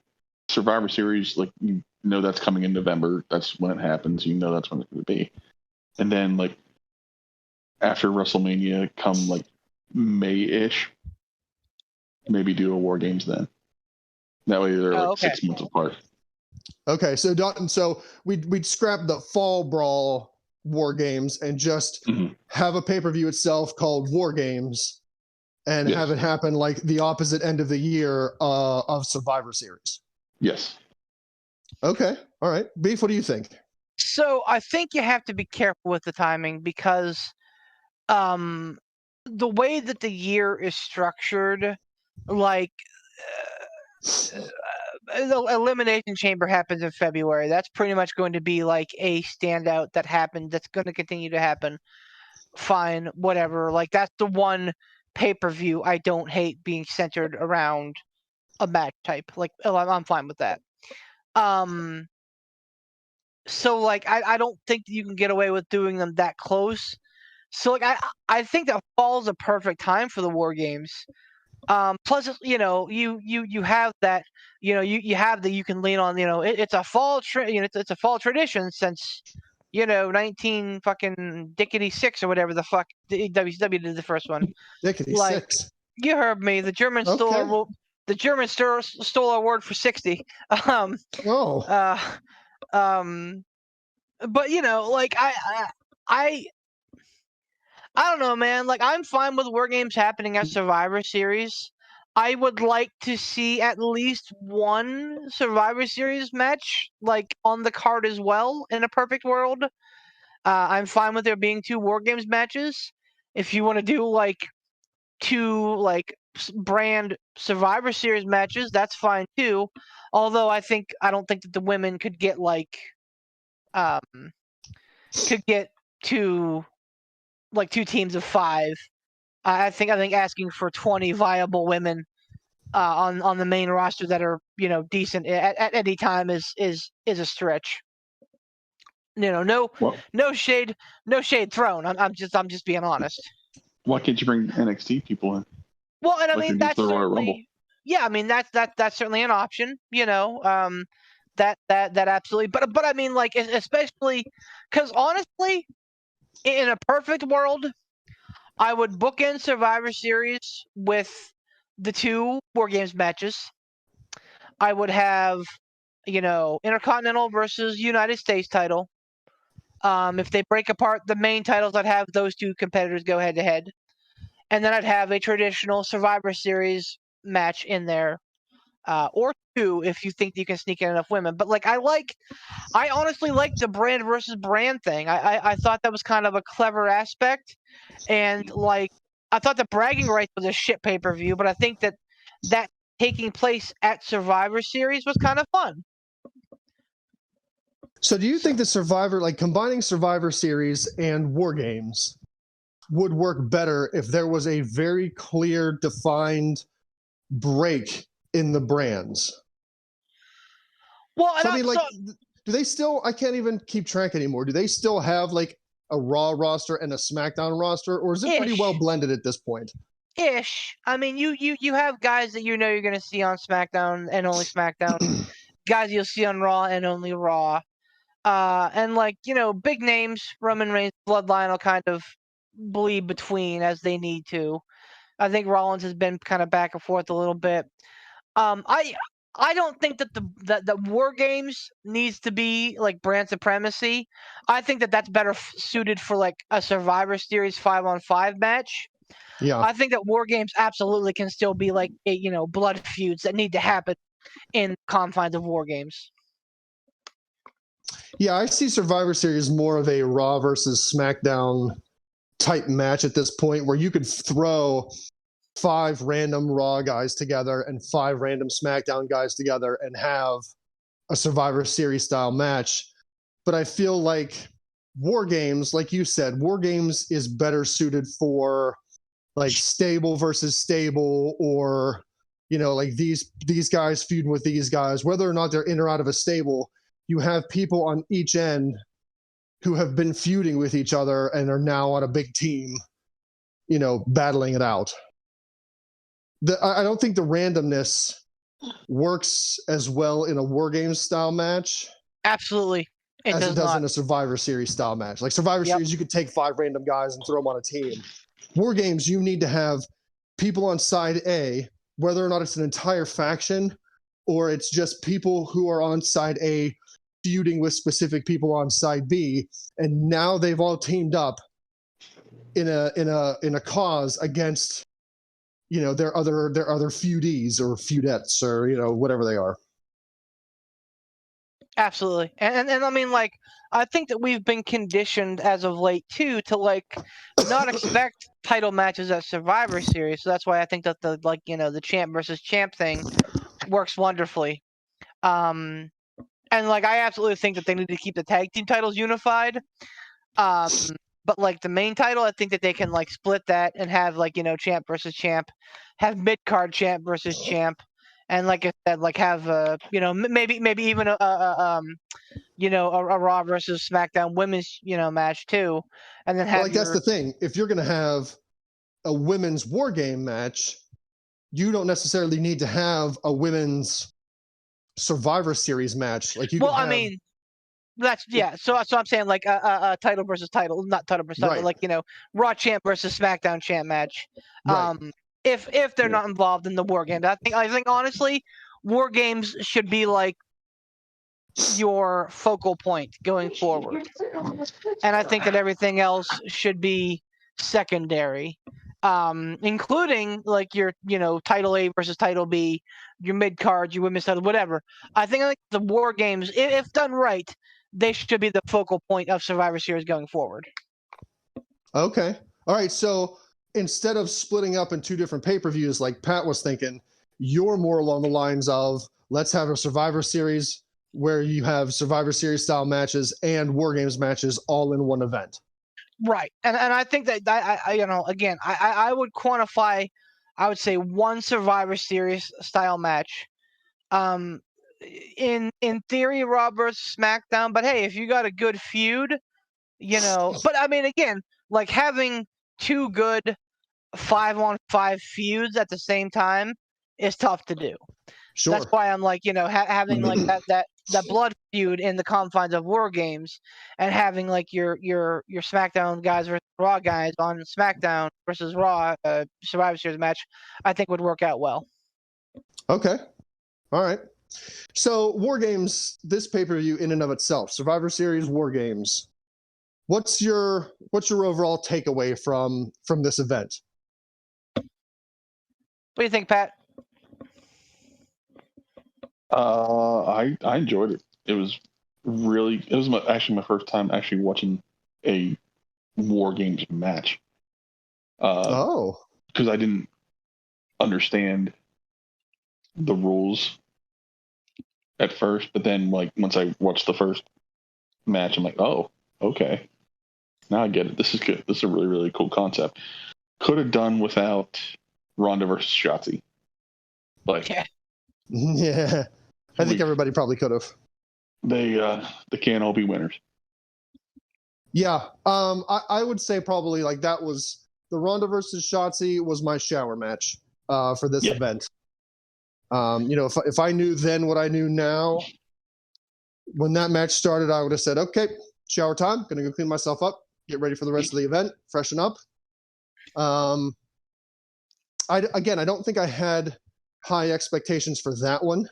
Survivor Series, like, you know that's coming in November. That's when it happens. You know that's when it's going to be. And then, like, after WrestleMania, come, like, May-ish, maybe do a War Games then. That way they're, like, 6 months apart. Okay, so we'd scrap the Fall Brawl War Games and just have a pay-per-view itself called War Games, and have it happen like the opposite end of the year of Survivor Series. Yes. Okay. All right. Beef, what do you think? So I think you have to be careful with the timing, because the way that the year is structured, like the Elimination Chamber happens in February. That's pretty much going to be like a standout that happened. That's going to continue to happen. Fine, whatever. Like that's the one pay-per-view I don't hate being centered around a match type. Like I'm fine with that. So like I don't think you can get away with doing them that close. So like I think that fall's a perfect time for the War Games. Plus, you have that, you have that you can lean on. It's a fall it's a fall tradition since 19 fucking dickety 6 or whatever the fuck WCW did the first one. Dickety Like 6. you heard me. The Germans stole our word for 60. Oh. But like I don't know, man. Like, I'm fine with War Games happening at Survivor Series. I would like to see at least one Survivor Series match, like, on the card as well, in a perfect world. I'm fine with there being 2 War Games matches. If you want to do, like, 2, like, brand Survivor Series matches, that's fine, too. Although I don't think that the women could get, like, two teams of 5. I think asking for 20 viable women on the main roster that are decent at any time is a stretch. No shade thrown. I'm just being honest. Why can't you bring NXT people in? Well, and I mean that's the Royal Rumble. Yeah, I mean that's certainly an option. That absolutely. But I mean, like, especially because honestly, in a perfect world, I would bookend Survivor Series with the 2 War Games matches. I would have, Intercontinental versus United States title. If they break apart the main titles, I'd have those 2 competitors go head to head. And then I'd have a traditional Survivor Series match in there. Or 2 if you think you can sneak in enough women. But like I honestly like the brand versus brand thing. I thought that was kind of a clever aspect. And like I thought the bragging rights was a shit pay-per-view, but I think that taking place at Survivor Series was kind of fun. So do you think the combining Survivor Series and War Games would work better if there was a very clear, defined break in the brands? Well, so, do they still, I can't even keep track anymore. Do they still have like a Raw roster and a SmackDown roster, or is it pretty well blended at this point? Ish. I mean, you have guys that you're going to see on SmackDown and only SmackDown. Guys you'll see on Raw and only Raw. And like, big names, Roman Reigns, Bloodline will kind of bleed between as they need to. I think Rollins has been kind of back and forth a little bit. I don't think that the War Games needs to be like brand supremacy. I think that that's better suited for like a Survivor Series 5-on-5 match. Yeah. I think that War Games absolutely can still be like blood feuds that need to happen in confines of War Games. Yeah, I see Survivor Series more of a Raw versus SmackDown type match at this point, where you could throw 5 random Raw guys together and 5 random SmackDown guys together and have a Survivor Series style match. But I feel like War Games, like you said, War Games is better suited for like stable versus stable, or like these guys feuding with these guys, whether or not they're in or out of a stable. You have people on each end who have been feuding with each other and are now on a big team, battling it out. I don't think the randomness works as well in a War Games style match. Absolutely. As it does in a Survivor Series style match. Like Survivor Series, you could take 5 random guys and throw them on a team. War Games, you need to have people on side A, whether or not it's an entire faction or it's just people who are on side A feuding with specific people on side B, and now they've all teamed up in a cause against their other feudees or feudettes or whatever they are. Absolutely. And I mean, like, I think that we've been conditioned as of late too to like not expect title matches at Survivor Series. So that's why I think that the champ versus champ thing works wonderfully. And like I absolutely think that they need to keep the tag team titles unified. But like the main title, I think that they can like split that and have like champ versus champ, have mid card champ versus champ, and like I said, like have maybe even a Raw versus SmackDown women's match too, and then have Like that's the thing. If you're gonna have a women's war game match, you don't necessarily need to have a women's Survivor Series match. Like you. Well, I mean, that's So I'm saying like a title versus title, not title versus title, Right. like Raw champ versus SmackDown champ match. Right. If they're not involved in the war games, I think honestly, war games should be like your focal point going forward, and I think that everything else should be secondary, including like your title A versus title B, your mid cards, your women's title, whatever. I think like the war games, if done right, they should be the focal point of Survivor Series going forward. Okay. All right. So instead of splitting up in two different pay-per-views like Pat was thinking, you're more along the lines of let's have a Survivor Series where you have Survivor Series style matches and War Games matches all in one event. Right. And I think that I would quantify, I would say one Survivor Series style match. In theory, Raw versus SmackDown, but hey, if you got a good feud, but I mean, again, like having two good 5-on-5 feuds at the same time is tough to do. Sure. That's why I'm like, having like that blood feud in the confines of War Games, and having like your SmackDown guys versus Raw guys on SmackDown versus Raw Survivor Series match, I think would work out well. Okay. All right. So War Games, this pay-per-view in and of itself, Survivor Series War Games. What's your overall takeaway from this event? What do you think, Pat? I enjoyed it. It was actually my first time actually watching a War Games match. Because I didn't understand the rules at first, but then like once I watched the first match, I'm like, oh, okay, now I get it. This is good. This is a really, really cool concept. Could have done without Ronda versus Shotzi. Like, yeah, I think everybody probably could have. They can't all be winners. Yeah, I would say probably like that was the Ronda versus Shotzi was my shower match for this event. If I knew then what I knew now, when that match started, I would have said, okay, shower time, gonna go clean myself up, get ready for the rest of the event, freshen up. I don't think I had high expectations for that one.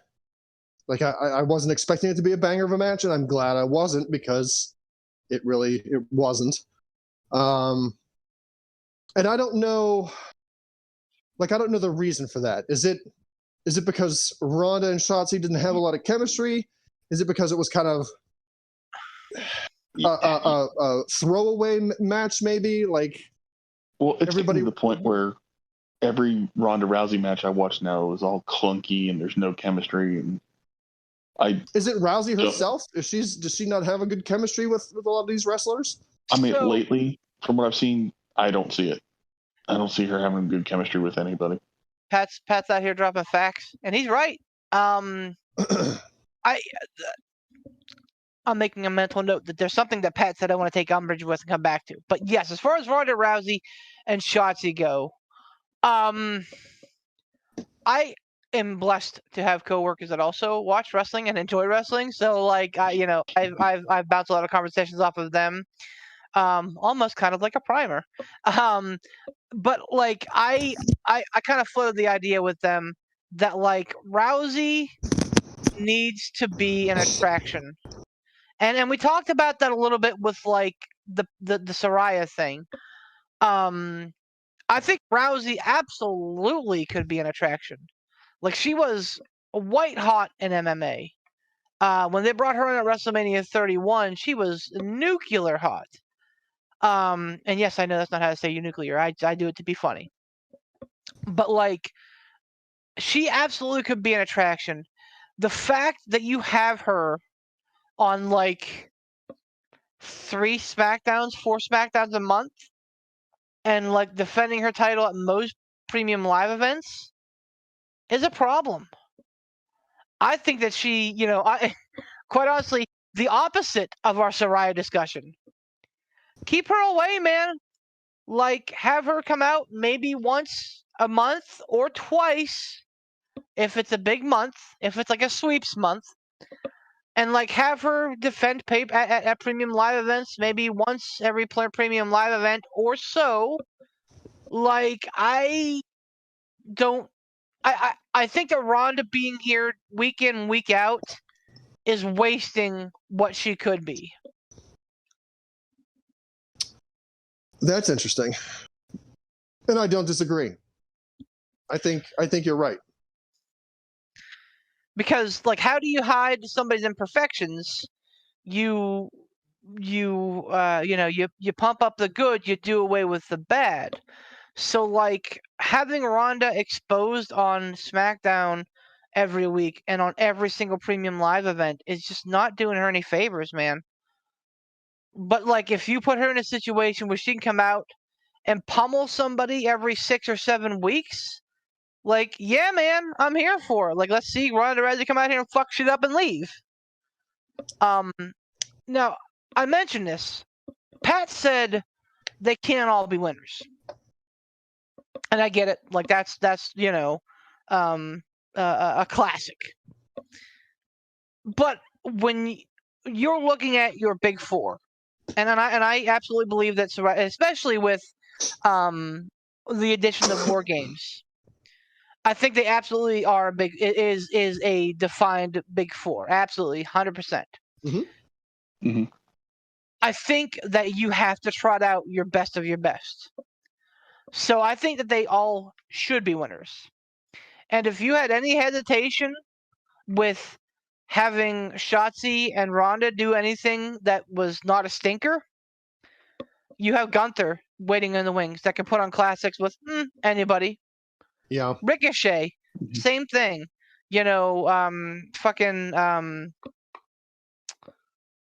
Like I wasn't expecting it to be a banger of a match, and I'm glad I wasn't, because it wasn't. And I don't know the reason for that. Is it because Ronda and Shotzi didn't have a lot of chemistry? Is it because it was kind of a throwaway match, maybe? Like, well, it's everybody to the point where every Ronda Rousey match I watch now is all clunky and there's no chemistry. And is it Rousey herself? Does she not have a good chemistry with a lot of these wrestlers? I mean, lately, from what I've seen, I don't see it. I don't see her having good chemistry with anybody. Pat's out here dropping facts, and he's right. I'm making a mental note that there's something that Pat said I want to take umbrage with and come back to. But yes, as far as Ronda Rousey and Shotzi go, I am blessed to have coworkers that also watch wrestling and enjoy wrestling. So like I've bounced a lot of conversations off of them, almost kind of like a primer. But like I kind of floated the idea with them that like Rousey needs to be an attraction, and we talked about that a little bit with like the Saraya thing. I think Rousey absolutely could be an attraction. Like she was white hot in MMA. When they brought her in at WrestleMania 31, she was nuclear hot. And yes, I know that's not how to say nuclear. I do it to be funny. But like, she absolutely could be an attraction. The fact that you have her on like 4 SmackDowns a month, and like defending her title at most premium live events is a problem. I think that she, quite honestly, the opposite of our Saraya discussion. Keep her away, man. Like, have her come out maybe once a month or twice if it's a big month, if it's like a sweeps month, and like have her defend at premium live events maybe once every premium live event or so. Like, I think that Ronda being here week in, week out is wasting what she could be. That's interesting. And I don't disagree. I think you're right. Because like, how do you hide somebody's imperfections? You pump up the good, you do away with the bad. So like, having Ronda exposed on SmackDown every week and on every single premium live event is just not doing her any favors, man. But like, if you put her in a situation where she can come out and pummel somebody every 6 or 7 weeks, like, yeah, man, I'm here for it. Like, let's see Ronda Rousey come out here and fuck shit up and leave. Now, I mentioned this. Pat said they can't all be winners. And I get it. Like, that's a classic. But when you're looking at your big four, and I absolutely believe that, especially with the addition of War Games, I think they absolutely are is a defined big four. Absolutely, 100%. Mm-hmm. Mm-hmm. I think that you have to trot out your best of your best. So I think that they all should be winners. And if you had any hesitation with having Shotzi and Ronda do anything that was not a stinker, you have Gunther waiting in the wings that can put on classics with anybody. Yeah. Ricochet, same thing.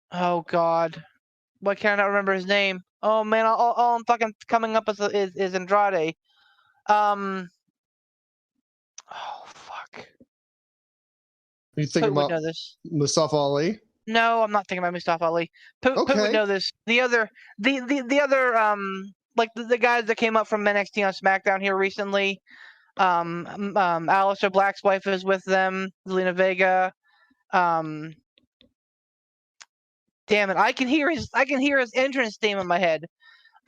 Oh God, why can't I not remember his name? Oh man, all I'm fucking coming up with is Andrade. Oh fuck. Are you thinking about Mustafa Ali? No, I'm not thinking about Mustafa Ali. Poot would know this. The other like the guys that came up from NXT on SmackDown here recently. Aleister Black's wife is with them. Zelina Vega. Damn it! I can hear his entrance theme in my head.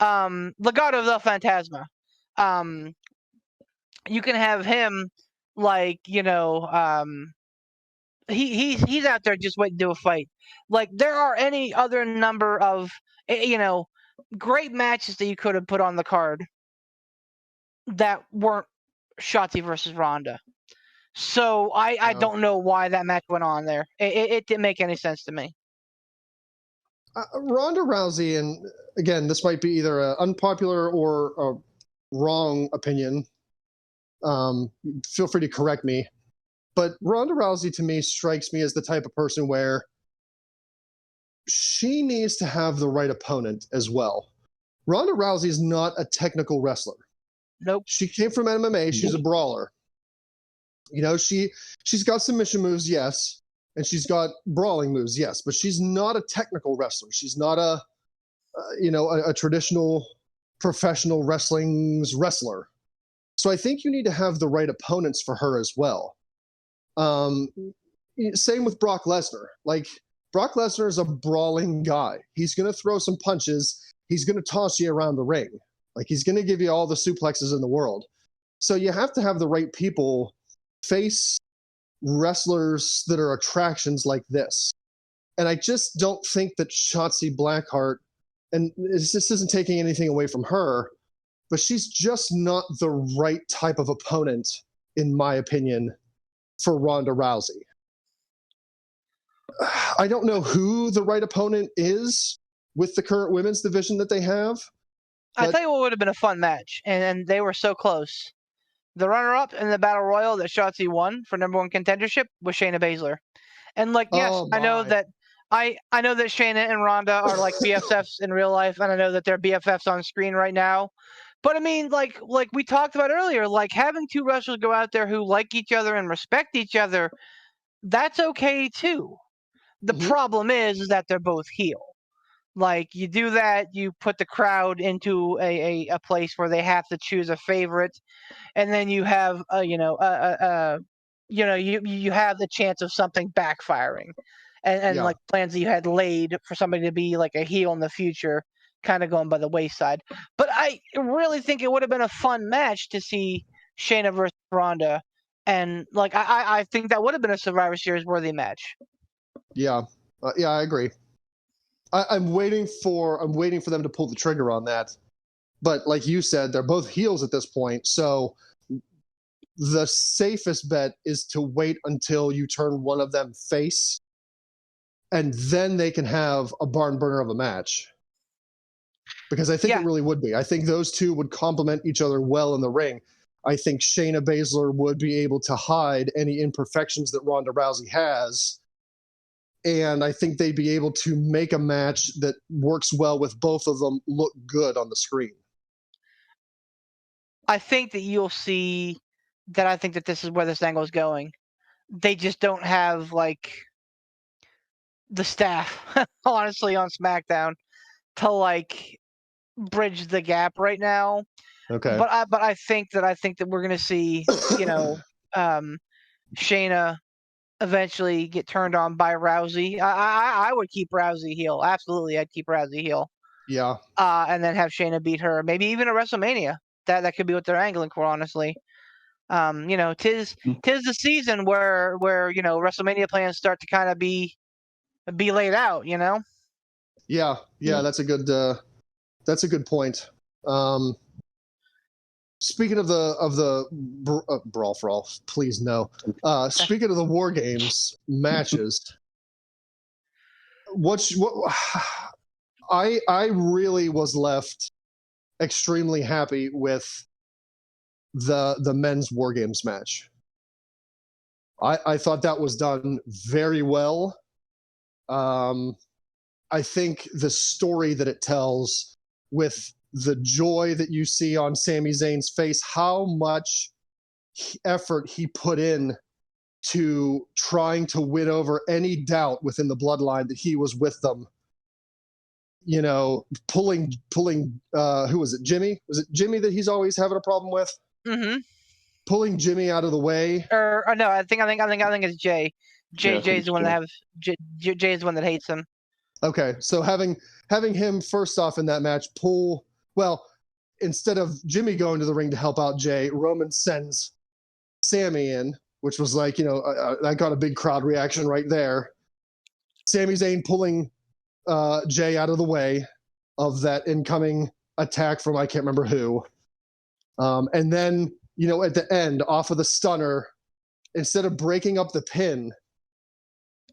Legado del Fantasma. You can have him, like, he's out there just waiting to do a fight. Like, there are any other number of great matches that you could have put on the card that weren't Shotzi versus Ronda. So I don't know why that match went on there. It didn't make any sense to me. Ronda Rousey, and again, this might be either an unpopular or a wrong opinion. Feel free to correct me. But Ronda Rousey, to me, strikes me as the type of person where she needs to have the right opponent as well. Ronda Rousey is not a technical wrestler. Nope. She came from MMA. She's a brawler. She's got submission moves, yes. And she's got brawling moves, yes, but she's not a technical wrestler. She's not a traditional professional wrestling's wrestler. So I think you need to have the right opponents for her as well. Same with Brock Lesnar. Like, Brock Lesnar is a brawling guy. He's going to throw some punches. He's going to toss you around the ring. Like, he's going to give you all the suplexes in the world. So you have to have the right people face wrestlers that are attractions like this. And I just don't think that Shotzi Blackheart, and this isn't taking anything away from her, but she's just not the right type of opponent, in my opinion, for Ronda Rousey. I don't know who the right opponent is with the current women's division that they have. I tell you what would have been a fun match, and they were so close. The runner-up in the Battle Royal that Shotzi won for number 1 contendership was Shayna Baszler. And yes, Oh, I know my. that I know that Shayna and Ronda are like BFFs in real life, and I know that they're BFFs on screen right now. But I mean, like we talked about earlier, like having 2 wrestlers go out there who like each other and respect each other, that's okay too. The Mhm. problem is that they're both heel. Like you do that, you put the crowd into a place where they have to choose a favorite, and then you have you have the chance of something backfiring, and Yeah. like plans that you had laid for somebody to be like a heel in the future kind of going by the wayside. But I really think it would have been a fun match to see Shayna versus Ronda, and like I think that would have been a Survivor Series worthy match. Yeah. Yeah, I agree. I'm waiting for them to pull the trigger on that. But like you said, they're both heels at this point, so the safest bet is to wait until you turn one of them face, and then they can have a barn burner of a match. Because I think Yeah. it really would be. I think those two would complement each other well in the ring. I think Shayna Baszler would be able to hide any imperfections that Ronda Rousey has. And I think they'd be able to make a match that works well with both of them look good on the screen. I think that you'll see that I think that this is where this angle is going. They just don't have like the staff, honestly, on SmackDown to like bridge the gap right now. Okay. But I think that we're gonna see, Shayna eventually get turned on by Rousey. I would keep Rousey heel. Absolutely, I'd keep Rousey heel. Yeah. And then have Shayna beat her. Maybe even a WrestleMania. That could be what they're angling for, honestly. Tis the season where WrestleMania plans start to kind of be laid out. Yeah. That's a good point. Speaking of the Brawl for All, please no. Speaking of the War Games matches, I really was left extremely happy with the men's War Games match. I thought that was done very well. I think the story that it tells with the joy that you see on Sami Zayn's face, how much effort he put in to trying to win over any doubt within the bloodline that he was with them. Pulling who was it, Jimmy? Was it Jimmy that he's always having a problem with? Mm-hmm. Pulling Jimmy out of the way. Or no, I think it's Jay. Jay's the one that Jay is the one that hates him. Okay, so having him first off in that match instead of Jimmy going to the ring to help out Jay, Roman sends Sami in, which was like, that got a big crowd reaction right there. Sami Zayn pulling Jay out of the way of that incoming attack from I can't remember who. And then, at the end, off of the stunner, instead of breaking up the pin,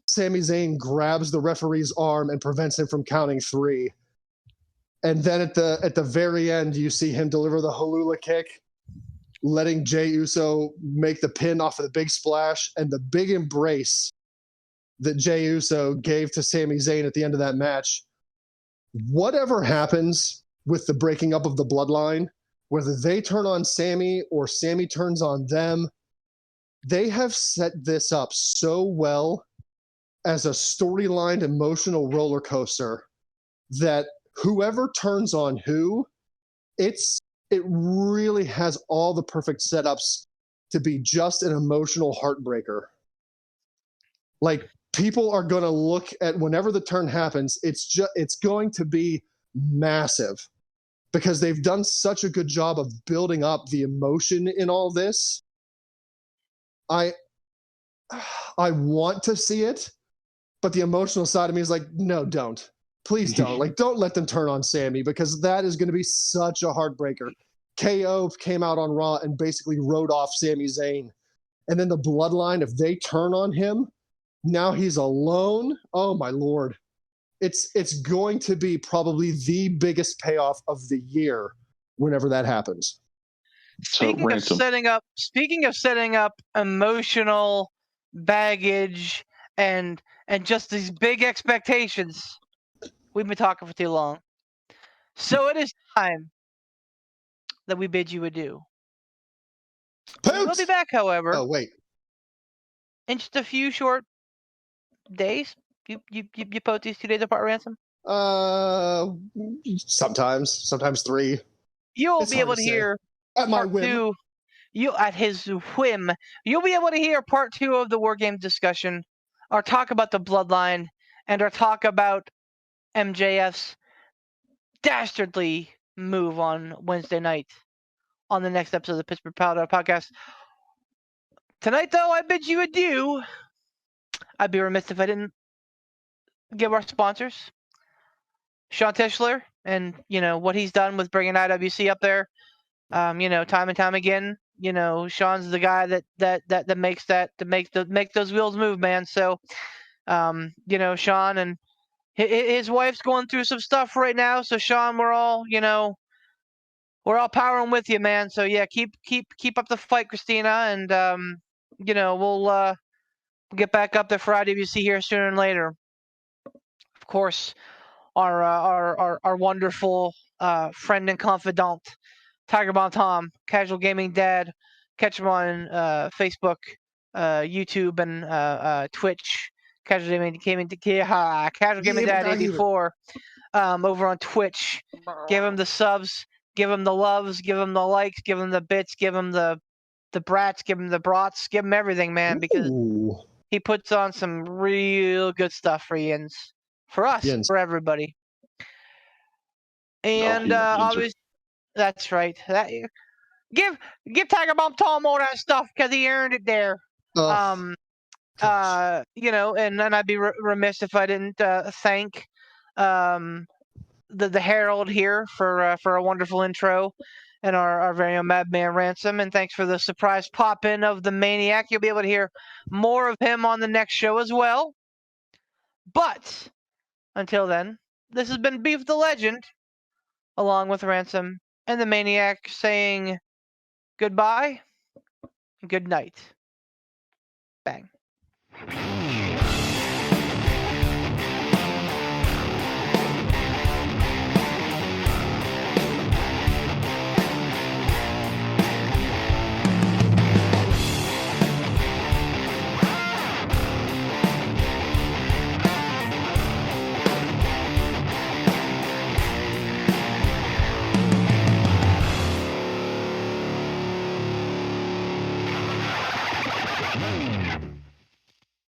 Sami Zayn grabs the referee's arm and prevents him from counting 3. And then at the very end, you see him deliver the Halula kick, letting Jey Uso make the pin off of the big splash, and the big embrace that Jey Uso gave to Sami Zayn at the end of that match. Whatever happens with the breaking up of the bloodline, whether they turn on Sami or Sami turns on them, they have set this up so well as a storyline emotional roller coaster that whoever turns on who, it really has all the perfect setups to be just an emotional heartbreaker. Like, people are going to look at whenever the turn happens, it's going to be massive because they've done such a good job of building up the emotion in all this. I want to see it, but the emotional side of me is like, no, don't. Please don't. Like, don't let them turn on Sami because that is going to be such a heartbreaker. KO came out on Raw and basically wrote off Sami Zayn. And then the bloodline, if they turn on him, Now he's alone. Oh my Lord. It's going to be probably the biggest payoff of the year whenever that happens. So Ransom. Speaking of setting up emotional baggage and just these big expectations, we've been talking for too long. So it is time that we bid you adieu. We'll be back, however, Oh wait. in just a few short days. You post these 2 days apart, Ransom? Sometimes 3. You'll It's be hard able to to say. hear At my part whim. 2. At his whim, you'll be able to hear part 2 of the War Games discussion, our talk about the Bloodline, and our talk about MJF's dastardly move on Wednesday night on the next episode of the Pittsburgh Piledriver Podcast. Tonight, though, I bid you adieu. I'd be remiss if I didn't give our sponsors, Sean Tischler, and what he's done with bringing IWC up there. Time and time again. Sean's the guy that makes those wheels move, man. So, Sean and his wife's going through some stuff right now. So, Sean, we're all powering with you, man. So yeah, keep up the fight, Christina, and we'll get back up there for IWC here sooner than later. Of course, our wonderful friend and confidant, Tiger Bomb Tom, Casual Gaming Dad. Catch him on Facebook, YouTube, and Twitch. Casual Gaming Dad 84 over on Twitch. Give him the subs, give him the loves, give him the likes, give him the bits, give him the brats, give him the brats, give him everything, man, because he puts on some real good stuff for Yins. For us, Yins. for everybody. And obviously, that's right. Give Tiger Bomb Tom all that stuff because he earned it there. And then I'd be remiss if I didn't thank the Herald here for a wonderful intro, and our very own Madman Ransom, and thanks for the surprise pop in of the Maniac. You'll be able to hear more of him on the next show as well. But until then, this has been Beef the Legend, along with Ransom and the Maniac, saying goodbye, good night, bang.